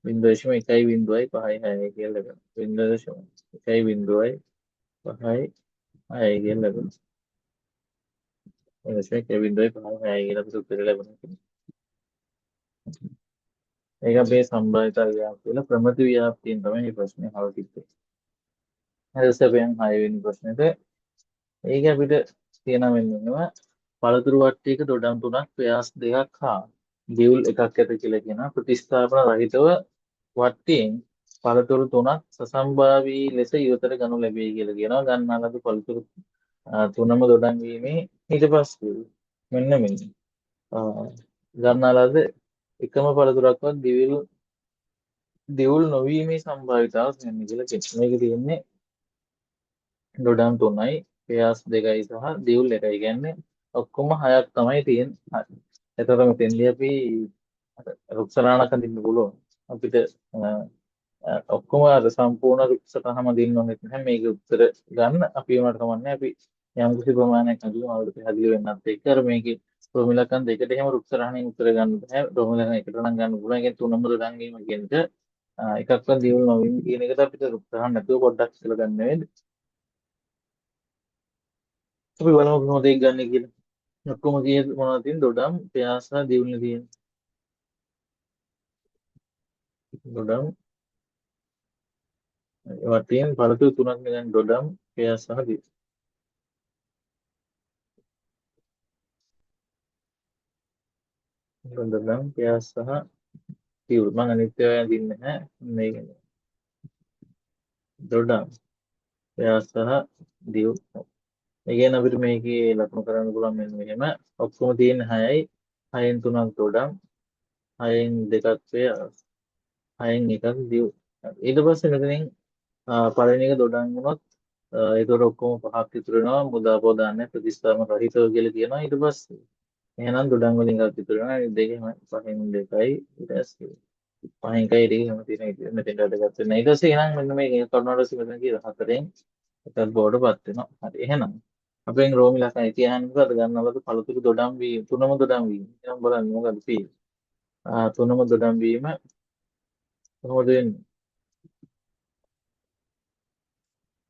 0.1.0.5 කියලා ලැබෙනවා. 0.1.0.5 කියලා ලැබෙනවා. එනිසා 0.5 කියලා අපිට උත්තර ලැබෙනවා. ඒක අපේ සම්භාවිත ව්‍යාප්තිය වල ප්‍රමිති ව්‍යාප්තියෙන් තමයි මේ ප්‍රශ්නේ අහලා තිබ්බේ. ඊට පස්සේ අපි යන් 6 වෙනි ප්‍රශ්නෙට. ඒක අපිට තියෙනවා මෙන්න මෙහෙම පළතුරු වට්ටියක දොඩම් තුනක් ව්‍යාස දෙකක් හා දියුල් එකක් ඇත කියලා කියන ප්‍රතිස්ථාපන රහිතව වට්ටියෙන් පළතුරු තුනක් සසම්භාවී ලෙස ඉවතට ගනු ලැබේ කියලා කියනවා. ගන්නා ලද පළතුරු තුනම දොඩම් වීමේ ඊට පස්සේ මෙන්න මෙන්න ආ, ගන්නා ලද එකම පළතුරක්වත් දිවුල් නොවීමේ සම්භාවිතාව මෙන්න කියලා කියනවා. මේක තියෙන්නේ දොඩම් තුනයි ව්‍යාස දෙකයි සහ දියුල් එකයි කියන්නේ ඔක්කොම හයක් තමයි තියෙන්නේ. හරි. එතකොට මෙතෙන්දී අපි රුක්සලානක දින්න පුළුවන්. අපිට ඔක්කොම අර සම්පූර්ණ රුක්සටහම දින්න ඕනෙත් නැහැ. මේක උත්තර ගන්න අපි වුණාට කමන්නේ අපි යම් කිසි ප්‍රමාණයක් අඳුම අවුරුදු පැහැදිලි වෙන්නත් එක්ක අර මේකේ ප්‍රමිලකන් දෙකට එහෙම රුක්සටහනින් උත්තර ගන්න බෑ. ප්‍රමිලකන් එකට නම් ගන්න පුළුවන්. ඒ කියන්නේ තුනම දොඩම් වීම කියන එක එකක්වත් දියුල් නොවීම කියන එකට අපිට රුක්සටහන් නැතුව පොඩ්ඩක් ඉස්සෙල්ලා ගන්න වෙන්නේ. අපි බලමු කොහොමද ඒක ගන්න කියලා. ඔක්කොම කීයද මොනවද තියෙන්නේ? දොඩම්, ප්යාස, දියුල්නේ තියෙන්නේ. දොඩම් ඒවා තියෙන පළතුරු තුනක් නේ දොඩම්, ප්යාස සහ දියුල්. දොඩම්, ප්යාස සහ දියුල්. මම අනිත් ඒවා දින්නේ නැහැ. මේක දොඩම්, ප්යාස සහ දියුල්. ඒ කියන්නේ අපිට මේකේ ලකුණු කරන්න පුළුවන් මෙන්න මෙහෙම. ඔක්කොම තියෙන 6යි. 6න් 3ක් දොඩම්, 6න් 2ක් ප්යාස, 6න් 1ක් දියුල්. ඊට පස්සේ මෙතනින් පළවෙනි එක දොඩම් වුණොත් ඒතකොට ඔක්කොම පහක් ඉතුරු වෙනවා මුදා පොදාන්නේ ප්‍රතිස්ථාපන රහිතව කියලා කියනවා. ඊට පස්සේ එහෙනම් දොඩම් වලින් එකක් ඉතුරු වෙනවා. ඒ දෙකෙන් 5න් 2යි ඊට පස්සේ 5න් 1යි දෙකෙන් හැම තියෙන විදිහ මෙතෙන්ට අදගත් වෙනවා. ඊට පස්සේ එහෙනම් මෙන්න මේක කරුණාට පස්සේ මෙතන කියලා 4න් එකක් බෝඩපත් වෙනවා. හරි එහෙනම් අපෙන් රෝමි ලකයි තියහන් මොකද ගන්නවලද පළතුරු දොඩම් වීම තුනම දොඩම් වීම. එහෙනම් බලන්න මොකද තියෙන්නේ. තුනම දොඩම් වීම කොහොමද වෙන්නේ?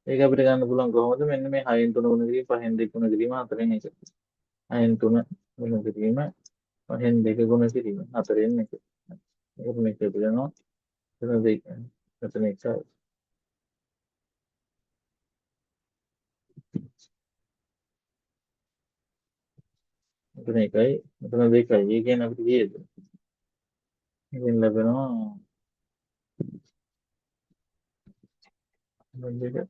ඒක අපිට ගන්න පුළුවන් කොහොමද? මෙන්න මේ 6න් 3 ගුණ කිරීම, 5න් 2 ගුණ කිරීම, 4න් 1. 6න් 3 ගුණ කිරීම, 5න් 2 ගුණ කිරීම, 4න් 1. ඒක මේක පිළිගන්නවා. එතන 2. එතන 1. එතන 1යි. එතන 2යි. ඒ කියන්නේ අපිට කීයද? ඉතින් ලැබෙනවා 2.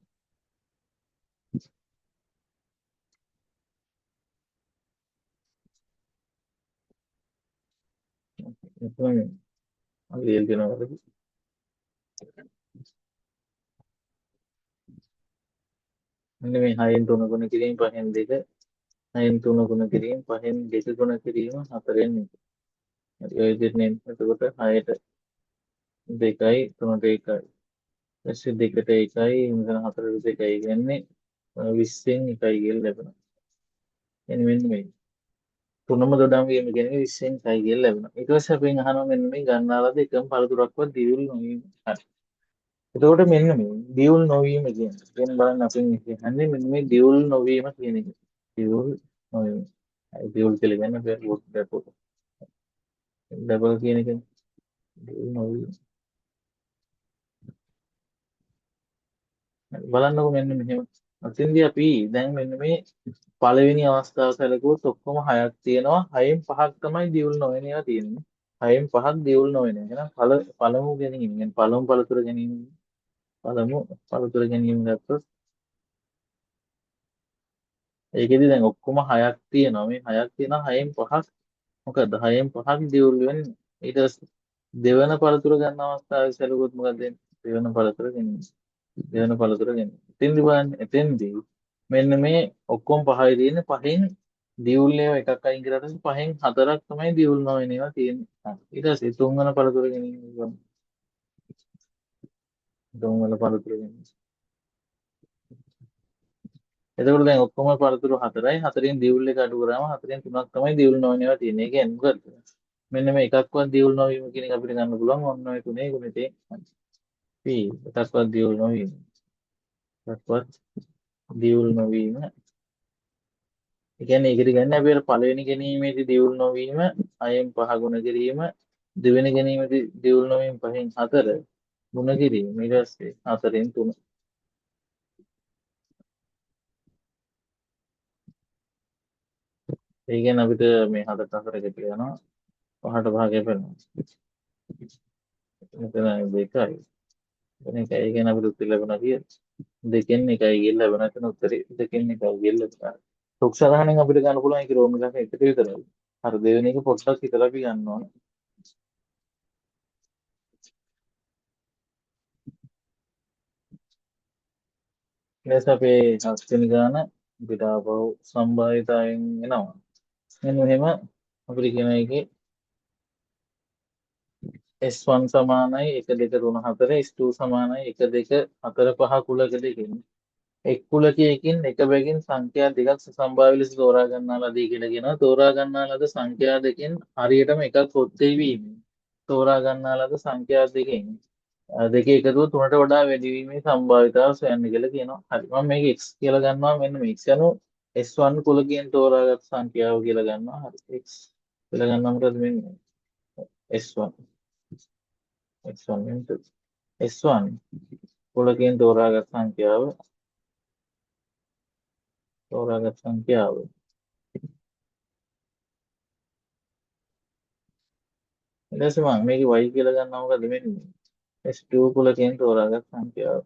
එතන අපි ලියලා තියෙනවා. මෙන්න මේ 6න් 3 ගුණ කිරීම, 5න් 2, 6න් 3 ගුණ කිරීම, 5න් 2 ගුණ කිරීම, 4න් 1. හරි ඔය විදිහට නේ. එතකොට 6ට 2යි 3ට 1යි. ඊටසේ 2ට 1යි මෙතන 4ට 2යි කියන්නේ 20න් 1යි කියලා ලැබෙනවා. එන්නේ මෙන්න මේ. තුනම දොඩම් වීම කියන්නේ 20න් 1යි කියලා ලැබෙනවා. ඊට පස්සේ අපි අහනවා මෙන්න මේ ගන්නාලද එකම පළතුරක්වත් දියුල් නොවීම. හරි. එතකොට මෙන්න මේ දියුල් නොවීම කියන්නේ. දැන් බලන්න අපි කියන්නේ මෙන්න මේ දියුල් නොවීම කියන එක. දියුල් නොවීම. දියුල් කියලා කියන්නේ අපි ඩබල් කියන එක. දියුල් නොවීම. බලන්නකො මෙන්න මෙහෙම. අතින්දී අපි දැන් මෙන්න මේ පළවෙනි අවස්ථාව සැලකුවොත් ඔක්කොම හයක් තියෙනවා. හයෙන් පහක් තමයි දියුල් නොවන ඒවා තියෙන්නේ. හයෙන් පහක් දියුල් නොවන. එහෙනම් පළමු ගැනීම. يعني පළමු පළතුර ගැනීම. පළමු පළතුර ගැනීම ගත්තොත් ඒකෙදි දැන් ඔක්කොම හයක් තියෙනවා. මේ හයක් තියෙනවා. හයෙන් පහක් මොකද? හයෙන් පහක් දියුල් වෙන්නේ. ඊට පස්සේ දෙවන පළතුර ගන්න අවස්ථාවේ සැලකුවොත් මොකද වෙන්නේ? දෙවන පළතුර ගැනීම. දෙවන පළතුර ගැනීම. එතෙන්දි බලන්න එතෙන්දී මෙන්න මේ ඔක්කොම පහයි තියෙන්නේ. පහෙන් දියුල් ඒවා එකක් අයින් කරලා පස්සේ පහෙන් හතරක් තමයි දියුල් නොවන ඒවා තියෙන්නේ. ඊට පස්සේ තුන්වන පළතුර ගැනීම ගමු. තුන්වන පළතුර ගැනීම. එතකොට දැන් ඔක්කොම පළතුරු හතරයි. හතරෙන් දියුල් එක අඩු කරාම හතරෙන් තුනක් තමයි දියුල් නොවන ඒවා තියෙන්නේ. ඒ කියන්නේ මොකද? මෙන්න මේ එකක්වත් දියුල් නොවීම කියන එක අපිට ගන්න පුළුවන්. ඔන්න ඔය තුනේ ගුණිතේ P එකක්වත් දියුල් නොවීම. එකක්වත් දියුල් නොවීම. ඒ කියන්නේ ඒකට ගන්න අපි අර පළවෙනි ගැනීමේදී දියුල් නොවීම 6න් 5 ගුණ කිරීම දෙවෙනි ගැනීමේදී දියුල් නොවීම 5න් 4 ගුණ කිරීම ඊට පස්සේ 4න් 3. ඒ කියන්නේ අපිට මේ 4ට 4 එකතු වෙනවා 5ට භාගය වෙනවා. මෙතන 2යි. එතන 1යි. ඒ කියන්නේ අපිට උත්තර ලැබුණා කියලා. දෙකෙන් එකයි ගිහින් ලැබුණා. එතන උත්තරේ දෙකෙන් එකයි ගිහින් ලැබුණා. රුක් සටහනෙන් අපිට ගන්න පුළුවන් ඒක රෝම එකක එකට විතරයි. අර දෙවෙනි එක පොඩ්ඩක් හිතලා අපි ගන්න ඕන. ඊට අපේ හස්තෙනි ගාන අපිට ආපහු සම්භාවිතාවෙන් එනවා. මෙන්න මෙහෙම අපිට කියන එකේ S1 සමානයි 1 2 3 4 S2 සමානයි 1 2 4 5 කුලක දෙකකින් එක් කුලකයකින් එක බැගින් සංඛ්‍යා දෙකක් සසම්භාව්‍ය ලෙස තෝරා ගන්නා ලදී කියලා කියනවා. තෝරා ගන්නා ලද සංඛ්‍යා දෙකෙන් හරියටම එකක් ඔත්තේ වීම. තෝරා ගන්නා ලද සංඛ්‍යා දෙකෙන් දෙකේ එකතුව තුනට වඩා වැඩි වීමේ සම්භාවිතාව සොයන්න කියලා කියනවා. හරි. මම මේක x කියලා ගන්නවා. මෙන්න මේ x යනු S1 කුලකයෙන් තෝරාගත් සංඛ්‍යාව කියලා ගන්නවා. හරි. x කියලා ගන්නවා මොකද මෙන්න S1 x1 into S1 කුලකයෙන් තෝරාගත් සංඛ්‍යාව ඊට පස්සේ මම මේක y කියලා ගන්නවා මොකද මෙන්න S2 කුලකයෙන් තෝරාගත් සංඛ්‍යාව.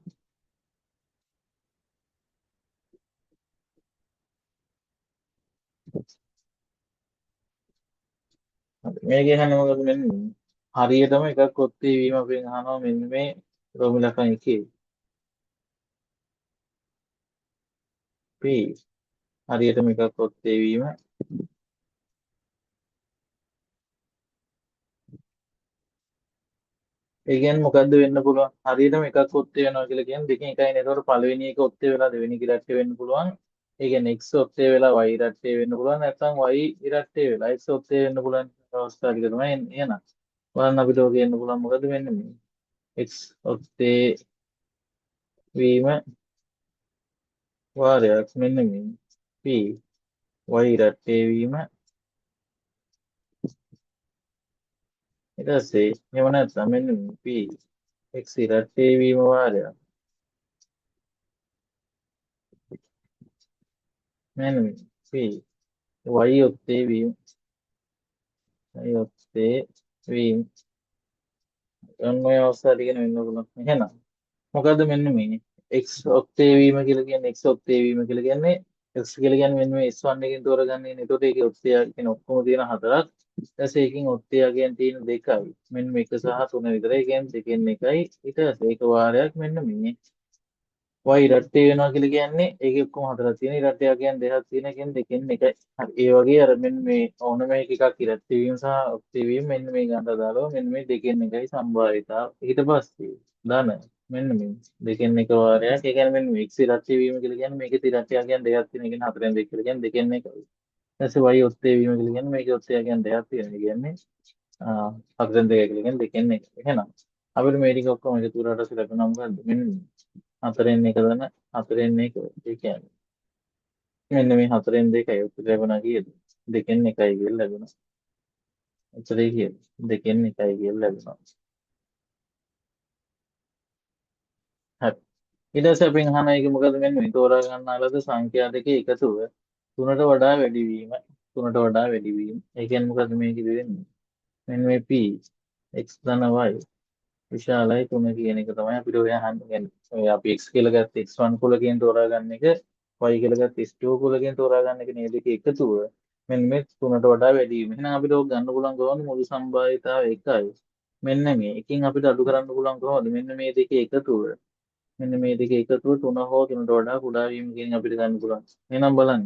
හරි. මේක එහන්නේ මොකද මෙන්න හරියටම එකක් ඔත්තේ වීම අපෙන් අහනවා මෙන්න මේ රෝම ඉලක්කම් එකේ p හරියටම එකක් ඔත්තේ වීම ඒ කියන්නේ මොකද්ද වෙන්න පුළුවන් හරියටම එකක් ඔත්තේ වෙනවා කියලා කියන්නේ දෙකෙන් එකයිනේ. ඒතකොට පළවෙනි එක ඔත්තේ වෙලා දෙවෙනි ඉරට්ටේ වෙන්න පුළුවන්. ඒ කියන්නේ x ඔත්තේ වෙලා y ඉරට්ටේ වෙන්න පුළුවන්. නැත්නම් y ඉරට්ටේ වෙලා x ඔත්තේ වෙන්න පුළුවන් අවස්ථා ටික තමයි එන. බලන්න අපිට ඔය කියන්න පුළුවන් මොකද මෙන්න මේ x ඔත්තේ වීම වාරයක් මෙන්න මේ p y ඉරට්ටේ වීම ඊට පස්සේ එහෙම නැත්නම් මෙන්න මේ p x ඉරට්ටේ වීම වාරයක් මෙන්න මේ p y ඔත්තේ වීම y ඔත්තේ වීම ඔන්න ඔය අවස්ථා ටිකන වෙන්න පුළුවන්. එහෙනම් මොකද්ද මෙන්න මේ x ඔත්තේ වීම කියලා කියන්නේ x ඔත්තේ වීම කියලා කියන්නේ x කියලා කියන්නේ මෙන්න මේ S1 එකෙන් තෝරගන්නේ. එතකොට ඒකේ ඔත්තේ කියන ඔක්කොම තියෙන හතරක්. ඊට පස්සේ ඒකෙන් ඔත්තේ කියන තියෙන දෙකයි. මෙන්න මේක සහ තුන විතරයි. ඒ කියන්නේ දෙකෙන් එකයි. ඊට පස්සේ ඒක වාරයක් මෙන්න මේ y ඉරට්ටේ වෙනවා කියලා කියන්නේ ඒකේ ඔක්කොම හතරක් තියෙන. ඉරට්ටය කියන්නේ දෙකක් තියෙන. කියන්නේ දෙකෙන් එකයි. හරි. ඒ වගේ අර මෙන්න මේ ඕන මේක එකක් ඉරට්ටේ වීම සහ ඔත්තේ වීම මෙන්න මේ ගන්න දාලා මෙන්න මේ දෙකෙන් එකයි සම්භාවිතාව. ඊට පස්සේ ධන මෙන්න මේ දෙකෙන් එක වාරයක්. ඒ කියන්නේ මෙන්න මේ x ඉරට්ටේ වීම කියලා කියන්නේ මේකේ ඉරට්ටය කියන්නේ දෙකක් තියෙන. ඒ කියන්නේ හතරෙන් දෙක කියලා කියන්නේ දෙකෙන් එකයි. ඊට පස්සේ y ඔත්තේ වීම කියලා කියන්නේ මේකේ ඔත්තේ කියන්නේ දෙකක් තියෙන. ඒ කියන්නේ හතරෙන් දෙක කියලා කියන්නේ දෙකෙන් එක. එහෙනම් අපිට මේ ටික ඔක්කොම එකතු කරලා ලැබෙනවා මොකද්ද? මෙන්න හතරෙන් එක දන හතරෙන් එක ඒ කියන්නේ මෙන්න මේ හතරෙන් දෙකයි උත්තර ලැබුණා කීයද? දෙකෙන් එකයි කියලා ලැබුණා. උත්තරේ කීයද? දෙකෙන් එකයි කියලා ලැබුණා. හරි. ඊට පස්සේ අපි අහන එක මොකද මෙන්න මේ තෝරා ගන්නා ලද සංඛ්‍යා දෙකේ එකතුව තුනට වඩා වැඩි වීම. තුනට වඩා වැඩි වීම. ඒ කියන්නේ මොකද මේක වෙන්නේ? මෙන්න මේ p x ධන y විශාලයි 3 කියන එක තමයි අපිට ඔය අහන්න කියන්නේ. ඔය අපි x කියලා ගත්ත x1 කුලකයෙන් තෝරා ගන්න එක y කියලා ගත්ත x2 කුලකයෙන් තෝරා ගන්න එක නේද දෙක එකතුව මෙන්න මේ 3ට වඩා වැඩි වීම. එහෙනම් අපිට ඕක ගන්න පුළුවන් කොහොමද? මුළු සම්භාවිතාව එකයි. මෙන්න මේ එකකින් අපිට අඩු කරන්න පුළුවන් කොහොමද? මෙන්න මේ දෙකේ එකතුව. මෙන්න මේ දෙකේ එකතුව 3 හෝ 3ට වඩා කුඩා වීම කියන අපිට ගන්න පුළුවන්. එහෙනම් බලන්න.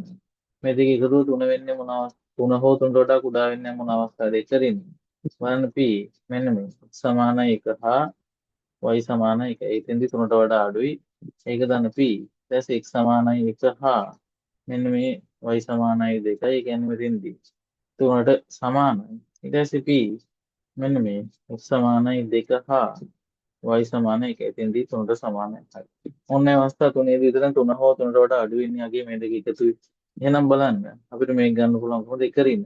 මේ දෙකේ එකතුව 3 වෙන්නේ මොන අවස්ථාවද? 3 හෝ 3ට වඩා කුඩා වෙන්නේ මොන අවස්ථාවද? එකරින්. බලන්න p මෙන්න මේ සමාන 1 හා y සමාන 1. එතෙන්දි 3ට වඩා අඩුයි. ඒක දන්න p. ඊට පස්සේ x සමානයි 1 හා මෙන්න මේ y සමානයි 2යි. ඒ කියන්නේ මෙතෙන්දි 3ට සමානයි. ඊට පස්සේ p මෙන්න මේ x සමානයි 2 හා y සමාන 1. එතෙන්දි 3ට සමානයි. හරි. ඔන්න ඒ අවස්ථා තුනේදී විතර 3 හෝ 3ට වඩා අඩු වෙන්නේ යගේ මේ දෙක එකතුයි. එහෙනම් බලන්න අපිට මේක ගන්න පුළුවන් කොහොමද? එකරින්.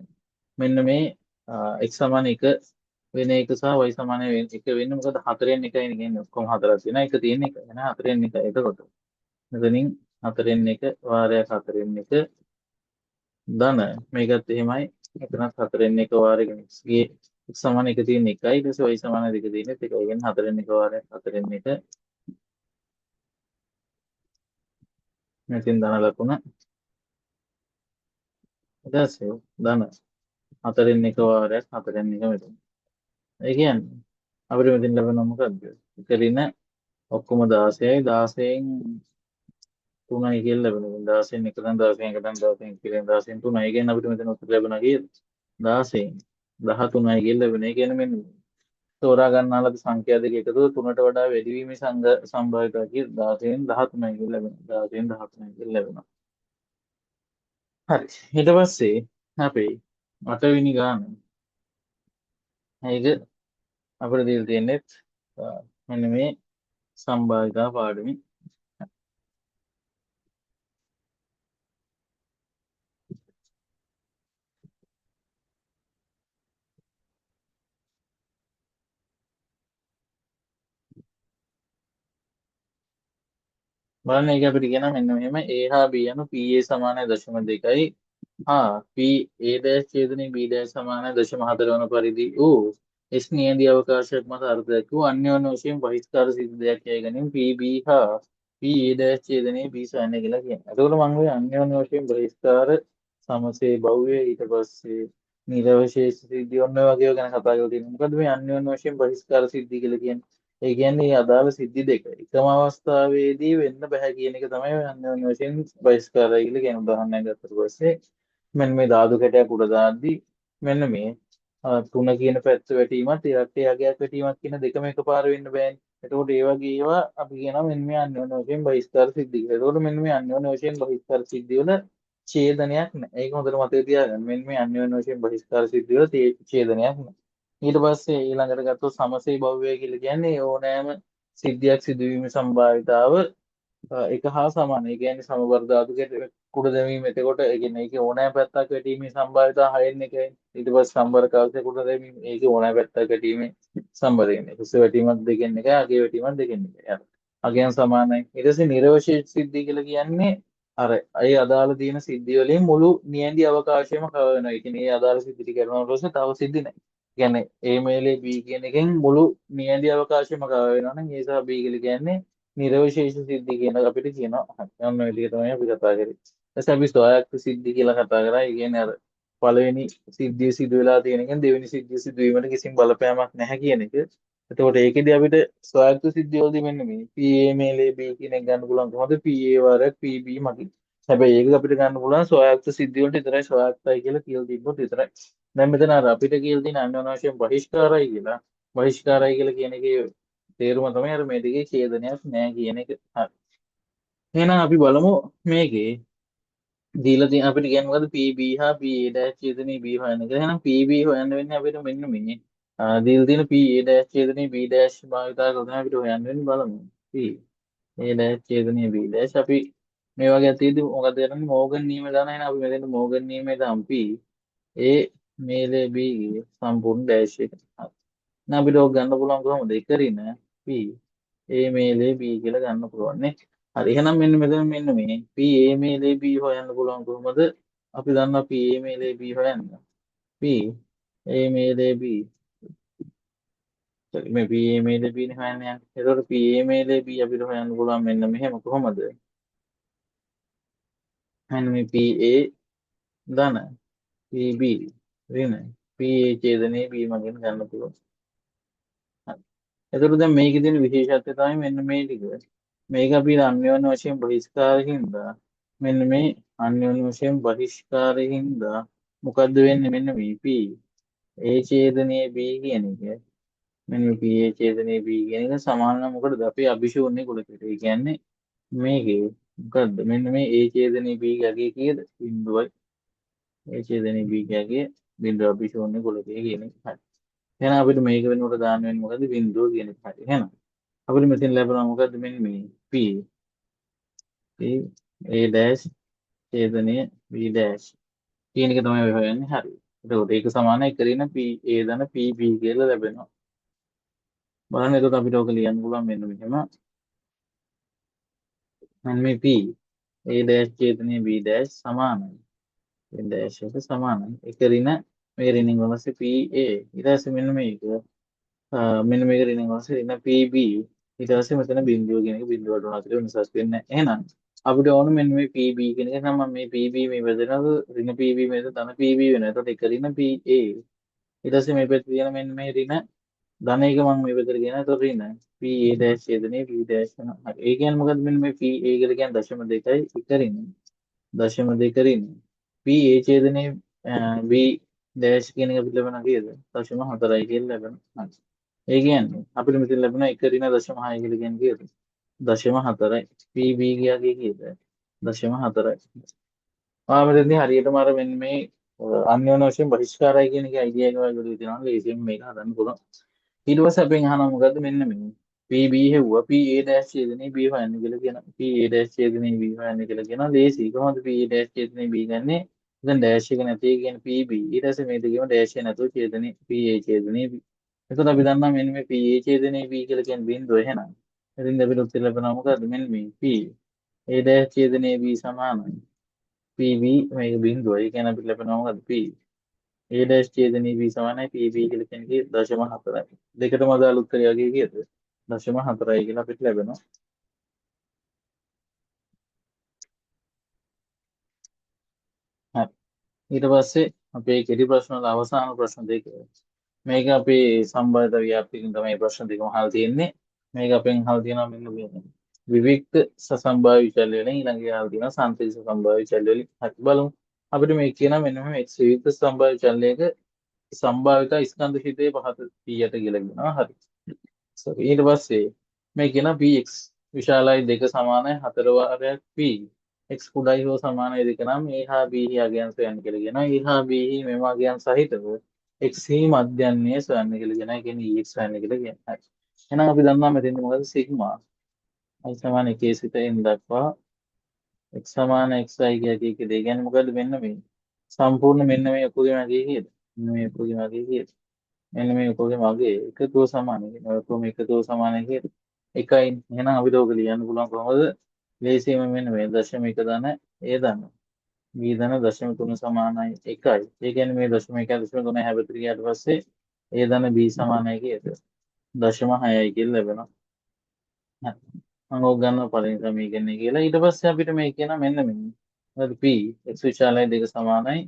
මෙන්න මේ x සමාන 1 වෙන එක සහ y සමාන එක වෙන්නේ මොකද 4න් එකයි නේ කියන්නේ ඔක්කොම හතරක් තියෙනවා එක තියෙන එක නේද 4න් එක එතකොට මෙතනින් 4න් එක වාරයක් 4න් එක ධන මේකත් එහෙමයි එතනත් 4න් එක වාරයක x ගේ x සමාන එක තියෙන එකයි ඊට පස්සේ y සමාන දෙක තියෙන එකයි කියන්නේ 4න් එක වාරයක් 4න් එක මෙතින් ධන ලකුණ ඊට පස්සේ ධන 4න් එක වාරයක් 4න් එක මෙතන ඒ කියන්නේ අපිට මෙතන ලැබෙනවා මොකද්ද එක ඍණ ඔක්කොම 16යි 16න් 3යි කියලා ලැබෙනවා 16න් එක තැන 16න් එක තැන 16න් කියලා 16න් 3යි කියන්නේ අපිට මෙතන උත්තර ලැබෙනවා කියලා 16න් 13යි කියලා ලැබෙනවා ඒ කියන්නේ මෙන්න තෝරා ගන්නාලද සංඛ්‍යා දෙක එකතු 3ට වඩා වැඩි වීමේ සම්භාවිතාව කියලා 16න් 13යි කියලා ලැබෙනවා 16න් 13යි කියලා ලැබෙනවා හරි ඊට පස්සේ අපේ 8 වෙනි ගාන ඒක අපිට දීලා තියෙන්නේ මෙන්න මේ සම්භාවිතා පාඩමේ බලන්න ඒක අපිට කියන මෙන්න මෙහෙම a හා b යන pa සමානයි 0.2යි හා pa dash ඡේදනයේ b dash සමානයි 0.4 වන පරිදි වූ S නියැදි අවකාශයක් මත අර්ථයක් වූ අන්‍යෝන්‍ය වශයෙන් බහිස්කාර සිද්ධ දෙයක් යයි ගැනීම pb හා pa dash ඡේදනයේ b සොයන්න කියලා කියනවා. එතකොට මම ඔය අන්‍යෝන්‍ය වශයෙන් බහිස්කාර සමසේ බහුවය ඊට පස්සේ නිරවශේෂ සිද්ධි ඔන්න ඔය වගේ ගැන කතා කරලා තියෙනවා. මොකද මේ අන්‍යෝන්‍ය වශයෙන් බහිස්කාර සිද්ධි කියලා කියන්නේ? ඒ කියන්නේ මේ අදාළ සිද්ධි දෙක එකම අවස්ථාවේදී වෙන්න බෑ කියන එක තමයි අන්‍යෝන්‍ය වශයෙන් බහිස්කාරය කියලා කියන උදාහරණයක් ගත්තට පස්සේ මෙන්න මේ ධාතු කැටයක් උඩ දාද්දී මෙන්න මේ තුන කියන පැත්ත වැටීමත් ඉරක්කේ යගයක් වැටීමත් කියන දෙකම එකපාර වෙන්න බෑනේ. එතකොට ඒ වගේ ඒවා අපි කියනවා මෙන්න මේ අන්‍යෝන්‍ය වශයෙන් බහිස්කාර සිද්ධි කියලා. එතකොට මෙන්න මේ අන්‍යෝන්‍ය වශයෙන් බහිස්කාර සිද්ධි වල ඡේදනයක් නැහැ. ඒක හොඳට මතක තියාගන්න. මෙන්න මේ අන්‍යෝන්‍ය වශයෙන් බහිස්කාර සිද්ධි වල ඡේදනයක් නැහැ. ඊට පස්සේ ඊළඟට ගත්තොත් සමසේ භව්‍ය කියලා කියන්නේ ඕනෑම සිද්ධියක් සිදුවීමේ සම්භාවිතාව එක හා සමානයි. ඒ කියන්නේ සමබර ධාතු කුඩ දැමීම එතකොට ඒ කියන්නේ ඒකේ ඕනෑම පැත්තක් වැටීමේ සම්භාවිතාව 6න් එකයි. ඊට පස්සේ සම්බර කාලසේ කුඩ දැමීම ඒකේ ඕනෑම පැත්තක් වැටීමේ සම්බරයෙන්. කුස වැටීමක් දෙකෙන් එකයි අගේ වැටීමක් දෙකෙන් එකයි. අගයන් සමානයි. ඊට පස්සේ නිර්වශේෂ සිද්ධිය කියලා කියන්නේ අර ඒ අදාළ තියෙන සිද්ධි වලින් මුළු නියැදි අවකාශයම කව වෙනවා. ඒ කියන්නේ ඒ අදාළ සිද්ධි ටික කරනකොට පස්සේ තව සිද්ධි නැහැ. කියන්නේ A මේලේ B කියන එකෙන් මුළු නියැදි අවකාශයම කව වෙනවා නම් A සහ B කියලා කියන්නේ නිර්වශේෂ සිද්ධි කියන අපිට කියනවා. ඔන්න ඔය ටික තමයි අපි කතා කරේ. ඊට අපි ස්වයක්ත සිද්ධි කියලා කතා කරා. ඒ කියන්නේ අර පළවෙනි සිද්ධිය සිදු වෙලා තියෙන එකෙන් දෙවෙනි සිද්ධිය සිදු වීමට කිසිම බලපෑමක් නැහැ කියන එක. එතකොට ඒකෙදි අපිට ස්වයක්ත සිද්ධිය වලදී මෙන්න මේ PA මේලේ B කියන එක ගන්න පුළුවන් කොහොමද PA වාරයක් PB මගින්. හැබැයි ඒක අපිට ගන්න පුළුවන් ස්වයක්ත සිද්ධිය වලට විතරයි ස්වයක්තයි කියලා කියලා තිබ්බොත් විතරයි. දැන් මෙතන අර අපිට කියලා තියෙන අන්‍යෝන්‍ය වශයෙන් බහිෂ්කාරයි කියලා. බහිෂ්කාරයි කියලා කියන එකේ තේරුම තමයි අර මේ දෙකේ ඡේදනයක් නැහැ කියන එක. හරි. එහෙනම් අපි බලමු මේකේ දීලා තියෙන අපිට කියන්නේ මොකද PB හා PA dash ඡේදනයේ B හොයන්න කියලා. එහෙනම් PB හොයන්න වෙන්නේ අපිට මෙන්න මේ දීලා තියෙන PA dash ඡේදනයේ B dash භාවිතා කරලා අපිට හොයන්න වෙන්නේ බලමු. A dash ඡේදනයේ B dash අපි මේ වගේ අතීදී මොකද කරන්නේ මෝගන් නියමය දාන එහෙනම් අපි මෙතන මෝගන් නියමය දාමු P A මේලේ B ගේ සම්පූර්ණ ඩෑෂ් එක. හරි. දැන් අපිට ඕක ගන්න පුළුවන් කොහොමද? එක රින P A මේලේ B කියලා ගන්න පුළුවන් නේ. හරි. එහෙනම් මෙන්න මෙතන මෙන්න මේ P A මේලේ B හොයන්න පුළුවන් කොහොමද? අපි දන්නවා P A මේලේ B හොයන්න. P A මේලේ B මේ P A මේලේ B නේ හොයන්න යන්නේ. ඒතකොට P A මේලේ B අපිට හොයන්න පුළුවන් මෙන්න මෙහෙම කොහොමද? මෙන්න මේ P A ධන PB ඍණ PA ඡේදනයේ B මගින් ගන්න පුළුවන්. හරි. එතකොට දැන් මේකේ තියෙන විශේෂත්වය තමයි මෙන්න මේ ටික. මේක අපි අන්‍යෝන්‍ය වශයෙන් බහිස්කාරකින්ද මෙන්න මේ අන්‍යෝන්‍ය වශයෙන් බහිස්කාරකින්ද මොකද්ද වෙන්නේ මෙන්න මේ P A ඡේදනයේ B කියන එක මෙන්න මේ P A ඡේදනයේ B කියන එක සමාන නම් මොකටද අපි අභිශූන්‍ය කුලකට. ඒ කියන්නේ මේකේ මොකද්ද මෙන්න මේ A ඡේදනයේ B ගගේ කීයද 0යි A ඡේදනයේ B ගගේ 0 අභිශූන්‍ය කුලකයේ කියන එක. හරි. එහෙනම් අපිට මේක වෙනකොට දාන්න වෙන්නේ මොකද්ද බිඳුව කියන එක. හරි. එහෙනම් අපිට මෙතෙන් ලැබෙනවා මොකද්ද මෙන්න මේ P A dash ඡේදනය B dash කියන එක තමයි ඔය හොයන්නේ. හරි. එතකොට ඒක සමානයි කරන A ධන PB කියලා ලැබෙනවා. බලන්න එතකොට අපිට ඕක ලියන්න පුළුවන් මෙන්න මෙහෙම. මෙන්න මේ P A dash ඡේදනයේ B dash සමානයි. A dash එක සමානයි. ඒක ඍණ මේ ඍණින් වලසේ PA ඊට පස්සේ මෙන්න මේක මෙන්න මේක ඍණින් වලසේ ඍණ PB ඊට පස්සේ මෙතන බිඳුව කියන එක බිඳුවට උනත් වෙනසක් වෙන්නේ නැහැ. එහෙනම් අපිට ඕන මෙන්න මේ PB කියන එක නම් මේ PB මේ බෙදෙනවද ඍණ PB මේක ධන PB වෙනවා. එතකොට ඒක ඍණ PA ඊට පස්සේ මේ පැත්තේ තියෙන මෙන්න මේ ඍණ ධන එක මම මේ පැත්තට ගෙන එතකොට ඍණ PA dash ඡේදනයේ B dash වෙනවා. හරි. ඒ කියන්නේ මොකද්ද මෙන්න මේ PA කියලා කියන්නේ 0.2යි එක ඍණ 0.2 ඍණ PA ඡේදනයේ B dash කියන එක අපිට ලැබෙනවා කීයද 0.4යි කියලා ලැබෙනවා. හරි. ඒ කියන්නේ අපිට මෙතන ලැබෙනවා එක ඍණ 0.6 කියලා කියන්නේ කීයද 0.4යි. PB ගියාගේ කීයද 0.4යි. මෙතනදී හරියටම අර මෙන්න මේ අන්‍යෝන්‍ය වශයෙන් බහිස්කාරයි කියන එක අයිඩියා එක වගේ දෙයක් තියෙනවා. ලේසියෙන් මේක හදන්න පුළුවන්. ඊට පස්සේ අපෙන් අහනවා මොකද්ද මෙන්න මේ PB හෙව්වා PA dash ඡේදනයේ B හොයන්න කියලා කියනවා. PA dash ඡේදනයේ B හොයන්න කියලා කියනවා. ලේසි. කොහොමද PA dash ඡේදනයේ B ගන්නෙ? දැන් dash එක නැති එක කියන්නේ PB. ඊට පස්සේ මේ දෙකේම dash එක නැතුව ඡේදනයේ PA ඡේදනයේ B. එතකොට අපි දන්නවා මෙන්න මේ PA ඡේදනයේ B කියලා කියන්නේ බිංදුව එහෙනම්. ඉතින් අපිට උත්තර ලැබෙනවා මොකද්ද? මෙන්න මේ P A dash ඡේදනයේ B සමානයි. PB මේක බිංදුව. ඒ කියන්නේ අපිට ලැබෙනවා මොකද්ද? P A dash ඡේදනයේ B සමානයි PB කියලා කියන්නේ 0.4යි. දෙකටම අදාළ උත්තරය වගේ කීයද? 0.4යි කියලා අපිට ලැබෙනවා. හරි. ඊට පස්සේ අපේ කෙටි ප්‍රශ්න වල අවසාන ප්‍රශ්න දෙක. මේක අපේ සම්බන්ධ ව්‍යාප්තියකින් තමයි ප්‍රශ්න දෙකම අහලා තියෙන්නේ. මේක අපෙන් අහලා තියෙනවා මෙන්න මේ විවික්ත සසම්භාව්‍ය විචල්‍ය වලින් ඊළඟ අහලා තියෙනවා සාන්තික සසම්භාව්‍ය විචල්‍ය වලින්. හරි බලමු. අපිට මේක කියනවා මෙන්න මේ x විවික්ත සම්භාව්‍ය විචල්‍යයක සම්භාවිතා ස්කන්ධ හිතේ පහත P යට කියලා කියනවා. හරි. ඊට පස්සේ මේ කියන px විශාලයි දෙක සමානයි 4 වාරයක් p x කුඩායි හෝ සමානයි දෙක නම් a හා b හි අගයන් සොයන්න කියලා කියනවා. a හා b හි මෙම අගයන් සහිතව x හි මධ්‍යන්නේ සොයන්න කියලා කියනවා. ඒ කියන්නේ ex සොයන්න කියලා කියනවා. හරි. එහෙනම් අපි දන්නවා මෙතෙන්ද මොකද සිග්මා i සමාන 1 සිට n දක්වා x සමාන xi කියකේ දෙය කියන්නේ මොකද්ද මෙන්න මේ සම්පූර්ණ මෙන්න මේ උපරිම අගය කීයද? මේ උපරිම අගය කීයද? මෙන්න මේ උපගේ මගේ එකතුව සමානයි. ඔක්කොම එකතුව සමානයි කියලා. එකයි. එහෙනම් අපිට ඕක ලියන්න පුළුවන් කොහොමද? ලේසියෙන්ම මෙන්න මේ 0.1 ධන A ධන B ධන 0.3 සමානයි 1යි. ඒ කියන්නේ මේ 0.1 0.3 හැබැයි ගියාට පස්සේ A ධන B සමානයි කීයද? 0.6යි කියලා ලැබෙනවා. හරි. මම ඕක ගන්නවා පළවෙනි සමීකරණය කියලා. ඊට පස්සේ අපිට මේ කියන මෙන්න මේ මොකද P x විශාලයි දෙක සමානයි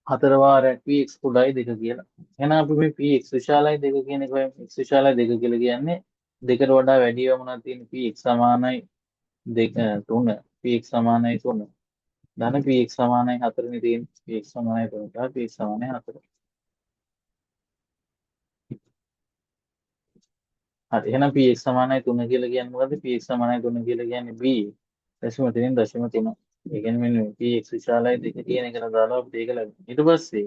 4 වාරයක් px කුඩායි දෙක කියලා. එහෙනම් අපි මේ px විශාලයි දෙක කියන එක x විශාලයි දෙක කියලා කියන්නේ දෙකට වඩා වැඩි වුණා තියෙන px සමානයි 3 px සමානයි 3 ධන px සමානයි 4 නේ තියෙන්නේ px සමානයි 3 px සමානයි 4. හරි එහෙනම් px සමානයි 3 කියලා කියන්නේ මොකද්ද? px සමානයි 3 කියලා කියන්නේ b දශම 3 දශම 3. ඒ කියන්නේ මෙන්න px විශාලයි දෙක කියන එකට දාලා අපිට ඒක ලැබෙනවා. ඊට පස්සේ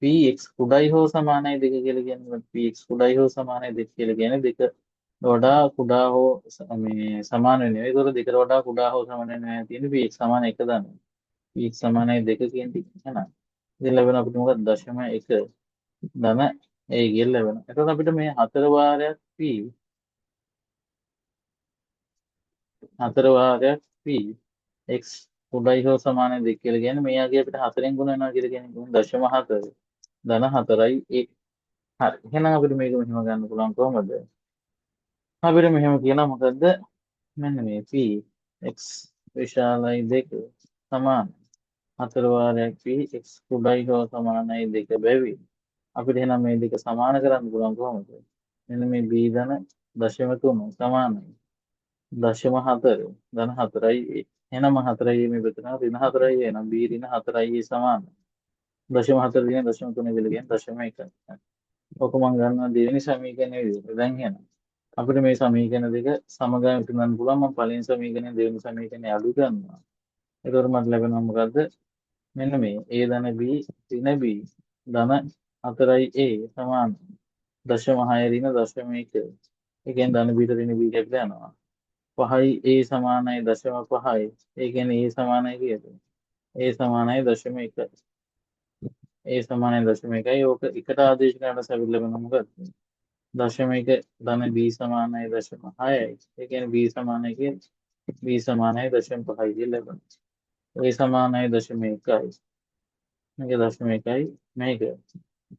px කුඩායි හෝ සමානයි දෙක කියලා කියන්නේ px කුඩායි හෝ සමානයි දෙක කියලා කියන්නේ දෙක වඩා කුඩා හෝ මේ සමාන වෙනවා. ඒතකොට දෙකට වඩා කුඩා හෝ සමාන වෙනවා තියෙන්නේ px සමාන 1 දාන්න. px සමානයි 2 කියන ටික නේද? ඉතින් ලැබෙන අපිට මොකද 0.1 ධන a කියලා ලැබෙනවා. එතකොට අපිට මේ 4 වාරයක් p 4 වාරයක් p x කුඩායි හෝ සමානයි 2 කියලා කියන්නේ මෙයාගේ අපිට 4ෙන් ගුණ වෙනවා කියලා කියන්නේ 0.4 ධන 4යි a. හරි. එහෙනම් අපිට මේක මෙහෙම ගන්න පුළුවන් කොහොමද? අපිට මෙහෙම කියනවා මොකද්ද? මෙන්න මේ p x විශාලයි 2 සමාන 4 වාරයක් p x කුඩායි හෝ සමානයි 2 බැවින් අපිට එහෙනම් මේ දෙක සමාන කරන්න පුළුවන් කොහොමද? මෙන්න මේ b ධන 0.3 සමානයි 0.4 ධන 4යි a. එහෙනම් 4යි මේ මෙතන ඍණ 4යි එනම් b ඍණ 4යි සමානයි 0.4 ඍණ 0.3 කියලා කියන්නේ 0.1. ඔක මම ගන්නවා දෙවෙනි සමීකරණය විදිහට. දැන් එහෙනම් අපිට මේ සමීකරණ දෙක සමගාමීව තුනන්න පුළුවන්. මම පළවෙනි සමීකරණය දෙවෙනි සමීකරණය අඩු කරනවා. එතකොට මට ලැබෙනවා මොකද්ද? මෙන්න මේ a ධන b ඍණ b ධන 4යි a සමාන 0.6 ඍණ 0.1. ඒ කියන්නේ ධන b ඍණ b කැපිලා යනවා. 5යි a සමානයි 0.5යි. ඒ කියන්නේ a සමානයි කීයද? a සමානයි 0.1. ඒ සමානයි දශම එකයි. ඕක එකට ආදේශ කරලා සැවිල්ල වෙන මොකක්ද? දශම එක ධන b සමානයි දශම 6යි. ඒ කියන්නේ b සමානයි කියන්නේ b සමානයි දශම 5යි කියලා ලැබෙනවා. ඒ සමානයි දශම එකයි. මේක දශම එකයි මේක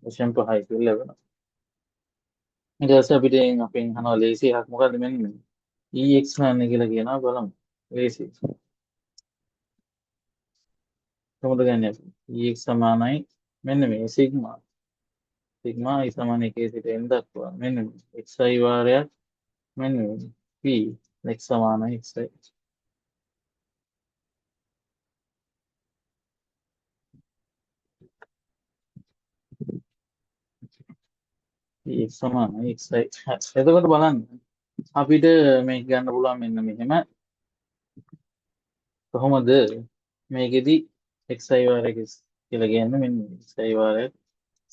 දශම 5යි කියලා ලැබෙනවා. ඊට පස්සේ අපිට අපෙන් අහනවා ලේසි එකක් මොකද්ද මෙන්න මේ. EX හොයන්න කියලා කියනවා බලමු. ලේසි. කොහොමද ගන්නේ අපි? EX සමානයි මෙන්න මේ සිග්මා. සිග්මා i සමාන 1 සිට n දක්වා මෙන්න මේ xi වාරයක් මෙන්න මේ p x සමානයි xi. EX සමානයි xi. එතකොට බලන්න අපිට මේක ගන්න පුළුවන් මෙන්න මෙහෙම. කොහොමද මේකෙදි xi වාරයක් කියලා කියන්නේ මෙන්න xi වාරයක්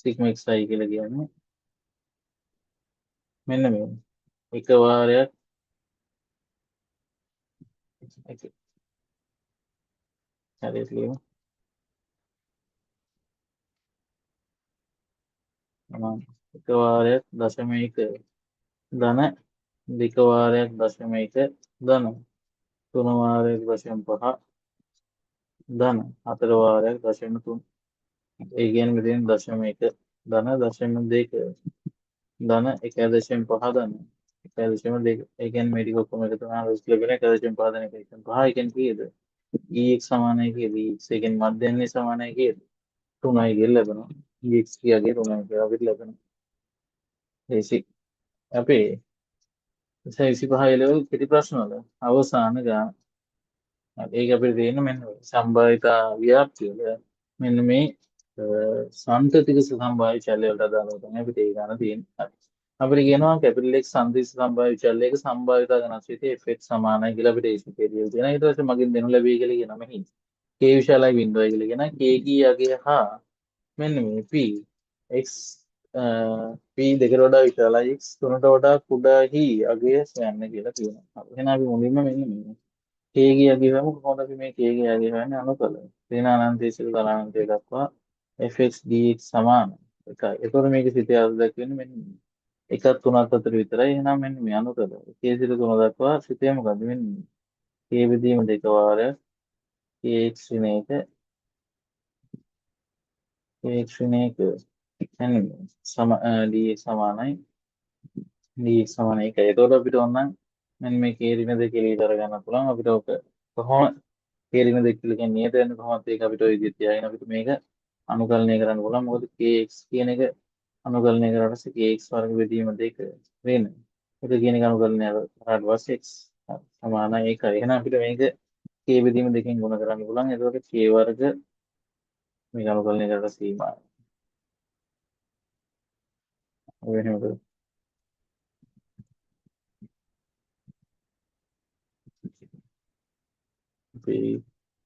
සිග්මා xi කියලා කියන්නේ මෙන්න මේ එක වාරයක් හරියට ලියමු. එක වාරයක් දශම එක ධන දෙක වාරයක් දශම එක ධන තුන වාරයක් දශම 5 ධන හතර වාරයක් දශම 3. ඒ කියන්නේ මෙතන දශම එක ධන දශම දෙක ධන 1.5 ධන 1.2. ඒ කියන්නේ මේ ටික ඔක්කොම එකතු කරලා රුස් ලැබෙන 1.5 ධන 1.5. ඒ කියන්නේ කීයද? EX සමානයි කීයද? EX ඒ කියන්නේ මධ්‍යන්නේ සමානයි කීයද? 3යි කියලා ලැබෙනවා. EX කියාගේ 3යි කියලා අපිට ලැබෙනවා. ඒසි අපේ 25 ලෙවල් පිටි ප්‍රශ්න වල අවසාන ගාන. ඒක අපිට තියෙන මෙන්න සම්භාවිතා ව්‍යාප්තිය වල මෙන්න මේ සන්තතික සම්භාව්‍ය චලය වලට අදාළව තමයි අපිට ඒ ගාන තියෙන්නේ. අපිට කියනවා කැපිටල් X සන්දිස් සම්භාව්‍ය චලයක සම්භාවිතා ඝනත්වයේ Fx සමානයි කියලා අපිට ඒක කියලා තියෙනවා. ඊට පස්සේ මගෙන් දෙනු ලැබෙයි කියලා කියනවා මෙහි. K විශාලයි බිඳුවයි කියලා කියනවා. K කී යගේ හා මෙන්න මේ P X P දෙකට වඩා විශාලයි X තුනට වඩා කුඩාහි අගය සොයන්න කියලා කියනවා. එහෙනම් අපි මුලින්ම මෙන්න මේ K ගේ අගය හොයමු. කොහොමද අපි මේ K ගේ අගය හොයන්නේ? අනුකල. ඍණ අනන්තයේ සිට අනන්තය දක්වා fx dx සමාන එකයි. එතකොට මේක සිතේ අර්ධයක් වෙන්නේ මෙන්න එකක් තුනක් අතර විතරයි. එහෙනම් මෙන්න මේ අනුකල. K සිට 3 දක්වා සිතේ මොකද මෙන්න K බෙදීම දෙක වාරයක් kx ඍණ 1 kx ඍණ 1 මෙන්න dx සමානයි dx සමාන 1යි. එතකොට අපිට ඕන මෙන්න මේ k ඍණ 2 කියලා ඉතර ගන්න පුළුවන්. අපිට ඔක කොහොම k ඍණ 2 කියලා කියන්නේ නේද? එන්න කොහොමද ඒක අපිට ඔය විදිහට තියාගෙන අපිට මේක අනුකලනය කරන්න පුළුවන්. මොකද kx කියන එක අනුකලනය කරලා පස්සේ kx වර්ග බෙදීම 2 ඍණ 1 කියන එක අනුකලනය කරාට පස්සේ x සමානයි 1යි. එහෙනම් අපිට මේක k බෙදීම 2කින් ගුණ කරන්න පුළුවන්. එතකොට k වර්ග මේක අනුකලනය කරලා සීමා වෙනවද? අපි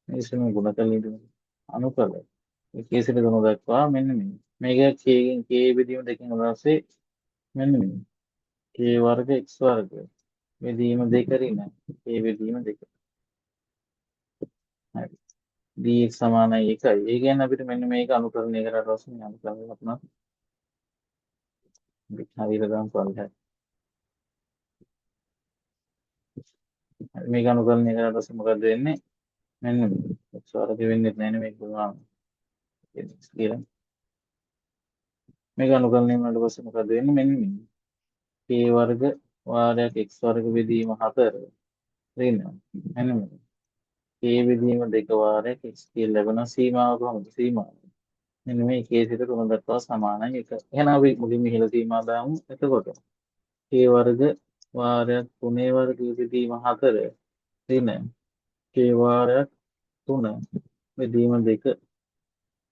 මේසම ගුණ කරලා ඉඳන් අනුකල k සිට 3 දක්වා මෙන්න මේක k ගෙන් k බෙදීම 2කින් අදහසේ මෙන්න මේ k වර්ග x වර්ග බෙදීම 2 ඍණ k බෙදීම 2. හරි. dx සමානයි 1යි. ඒ කියන්නේ අපිට මෙන්න මේක අනුකරණය කරලා පස්සේ මේ අනුකරණය කරනවා. හරියට ගන්න පුළුවන්. මේක අනුකරණය කරලා පස්සේ මොකද වෙන්නේ? මෙන්න මේ x වර්ග වෙන්නේ නැහැ නේ මේක පුළුවන්. කියලා. මේක අනුකරණය වුණාට පස්සේ මොකද වෙන්නේ? මෙන්න මේ k වර්ග වාරයක් x වර්ග බෙදීම 4 ඍණ මෙන්න මේ k බෙදීම 2 වාරයක් x කියලා ලැබෙන සීමාව කොහොමද? සීමාව මෙන්න මේ k සිට 3 දක්වා සමානයි 1. එහෙනම් අපි මුලින්ම ඉහළ සීමා දාමු. එතකොට k වර්ග වාරයක් 3 වර්ග බෙදීම 4 ඍණ k වාරයක් 3 බෙදීම 2.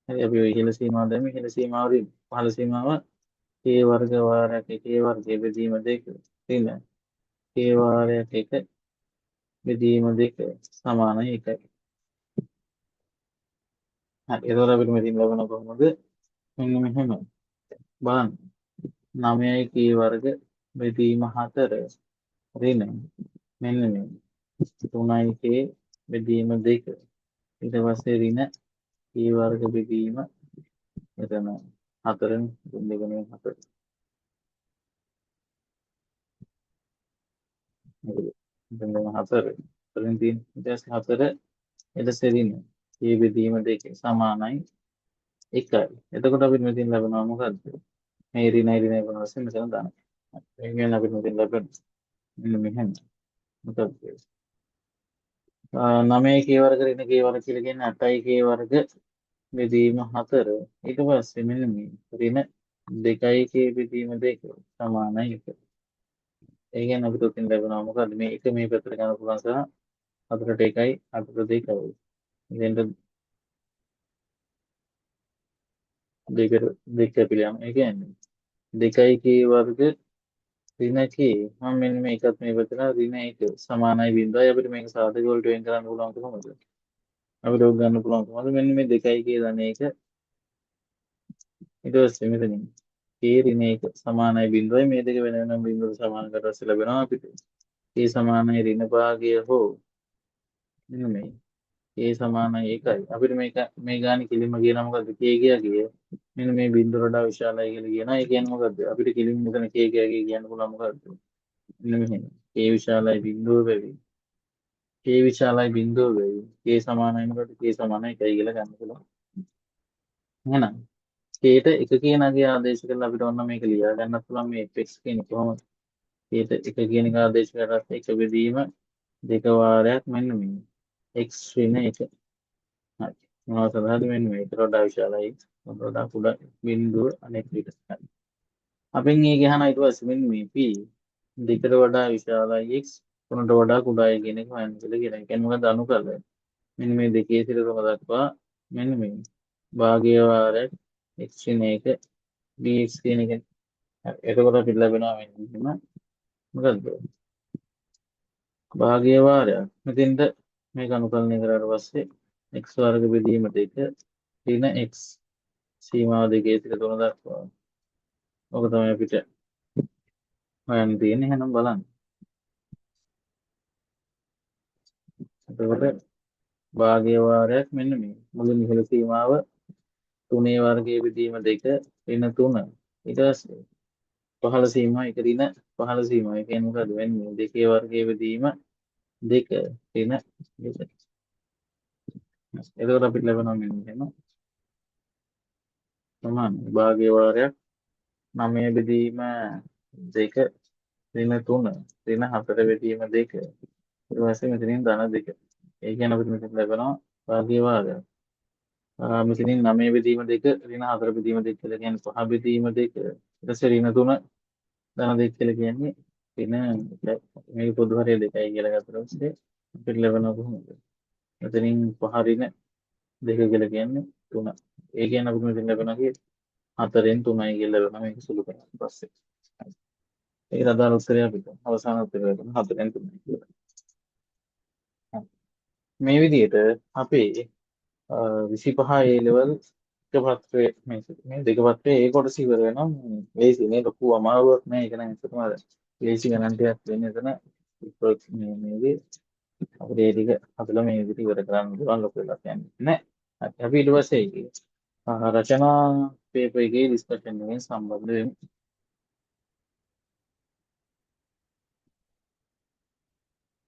හරි අපි ඔය ඉහළ සීමාව දැම්ම. ඉහළ සීමාව පහළ සීමාව k වර්ග වාරයක් 1 වර්ග බෙදීම 2 ඍණ k වාරයක් 1 බෙදීම 2 සමානයි 1යි. හරි එතකොට අපිට මෙතන ලැබෙන කොහොමද? මෙන්න මෙහෙම බලන්න 9යි k වර්ග බෙදීම 4 ඍණ මෙන්න මේ 3යි k බෙදීම 2 ඊට පස්සේ ඍණ k වර්ග බෙදීම එතන හතරෙන් තුන් දෙකෙනෙ හතර. එතන හතර. හතරෙන් තියෙන ඊට හතර ඊට සෙරින. ඒ බෙදීම දෙක සමානයි එකයි. එතකොට අපිට මෙතෙන් ලැබෙනවා මොකද්ද? මේ ඍණ ඍණ වෙන වශයෙන් මෙතන දාන්න. ඒ කියන්නේ අපිට මෙතෙන් ලැබෙන මෙන්න මෙහෙම. මොකක්ද? 9 කේවරක ඍණ කේවර කියලා කියන්නේ 8යි කේවරක බෙදීම 4. ඊට පස්සේ මෙන්න මේ ඍණ 2යි කේ බෙදීම 2 සමානයි 1. ඒ කියන්නේ අපිට උතින් ලැබෙනවා මොකද්ද? මේ එක මේ පැත්තට ගන්න පුළුවන් සහ 4ට 1යි 8ට 2යි. ඉතින් දෙකට දෙක පිළියම්. ඒ කියන්නේ 2යි කේ වර්ග ඍණ කේ මම මෙන්න මේකත් මේ පැත්තට ඍණ 1 සමානයි බිඳුවයි. අපිට මේක සාධක වලට වෙන් කරන්න පුළුවන් කොහොමද? අපිට ඕක ගන්න පුළුවන් කොහොමද? මෙන්න මේ 2යි කේ දන එක ඊට පස්සේ මෙතනින් කේ ඍණ 1 සමානයි බිඳුවයි. මේ දෙක වෙන වෙනම බිඳුවට සමාන කරලා ලැබෙනවා අපිට. කේ සමානයි ඍණ භාගය හෝ මෙන්න මේ ඒ සමානයි ඒකයි. අපිට මේ ගානේ කිලිම කියන මොකද්ද? k ගියා කිය. මෙන්න මේ බිඳුවට වඩා විශාලයි කියලා කියනවා. ඒ කියන්නේ මොකද්ද? අපිට කිලිම මෙතන k ගියා කියන්න පුළුවන් මොකද්ද? මෙන්න මෙහෙම. k විශාලයි බිඳුව වෙවි. k විශාලයි බිඳුව වෙවි. k සමානයි මොකද්ද? k සමානයි 1යි කියලා ගන්න පුළුවන්. එහෙනම් kට එක කියන අගේ ආදේශ කරලා අපිට ඔන්න මේක ලියා ගන්න පුළුවන් මේ fx කියන්නේ කොහොමද? kට එක කියන එක ආදේශ කරලා එක බෙදීම දෙක වාරයක් මෙන්න මේ x ඍණ 1 හරි. මොනවද සඳහාද මෙන්න මේකට වඩා විශාලයි. මොකට වඩා කුඩා බිඳුව අනෙක් පිට. හරි. අපෙන් මේ ගහන ඊට පස්සේ මෙන්න මේ p දෙකට වඩා විශාලයි x තුනට වඩා කුඩායි කියන එක හොයන්න කියලා කියන එක. කියන්නේ මොකද අනුකල්පය. මෙන්න මේ දෙකේ සිට තුන දක්වා මෙන්න මේ භාගය වාරයක් x ඍණ 1 dx කියන එක. හරි. එතකොට අපිට ලැබෙනවා මෙන්න මොකද්ද? භාගය වාරයක්. මෙතෙන්ට මේක අනුකලනය කරාට පස්සේ x වර්ග බෙදීම 2 ඍණ x සීමාව දෙකේ සිට තුන දක්වා. ඔක තමයි අපිට හොයන්න තියෙන්නේ. එහෙනම් බලන්න. එතකොට භාගය වාරයක් මෙන්න මේ මුළු නිහල සීමාව 3 වර්ගයේ බෙදීම 2 ඍණ 3. ඊට පස්සේ පහළ සීමාව 1 ඍණ පහළ සීමාව. ඒ කියන්නේ මොකද්ද? වෙන්නේ දෙකේ වර්ගයේ බෙදීම 2 ඍණ 2. එතකොට අපිට ලැබෙනවා මෙන්න මෙහෙම සමාන භාගය වාරයක් 9 බෙදීම 2 ඍණ 3 ඍණ 4 බෙදීම 2 ඊට පස්සේ මෙතනින් ධන 2. ඒ කියන්නේ අපිට මෙතන ලැබෙනවා භාගය වාරයක්. මෙතනින් 9 බෙදීම 2 ඍණ 4 බෙදීම 2 කියලා කියන්නේ 5 බෙදීම 2 ඊට පස්සේ ඍණ 3 ධන 2 කියලා කියන්නේ ඍණ මේ පොදු හරය 2යි කියලා ගත්තා පස්සේ අපිට ලැබෙනවා කොහොමද? මෙතනින් 5 ඍණ 2 කියලා කියන්නේ 3. ඒ කියන්නේ අපිට මෙතන ලැබෙනවා කියේ 4න් 3යි කියලා ලැබෙනවා මේක සුළු කරලා පස්සේ. ඒක අදාළ උත්තරය අපිට අවසාන උත්තරය ලැබෙනවා 4න් 3යි කියලා. මේ විදිහට අපේ 25 A level එක පත්‍රයේ මේ දෙක පත්‍රයේ ඒ කොටස ඉවර වෙනවා. ලේසි නේ ලොකු අමාරුවක් නෑ. ඒක නම් ඇත්තටම අර ලේසි ගණන් ටිකක් වෙන්නේ එතන මේකේ අපිට ඒ ටික අපිට මේ විදිහට ඉවර කරන්න පුළුවන් ලොකු වෙලා කියන්නේ නෑ. හරි අපි ඊට පස්සේ රචනා පේපර් එකේ ඩිස්කෂන් එකෙන් සම්බන්ධ වෙමු.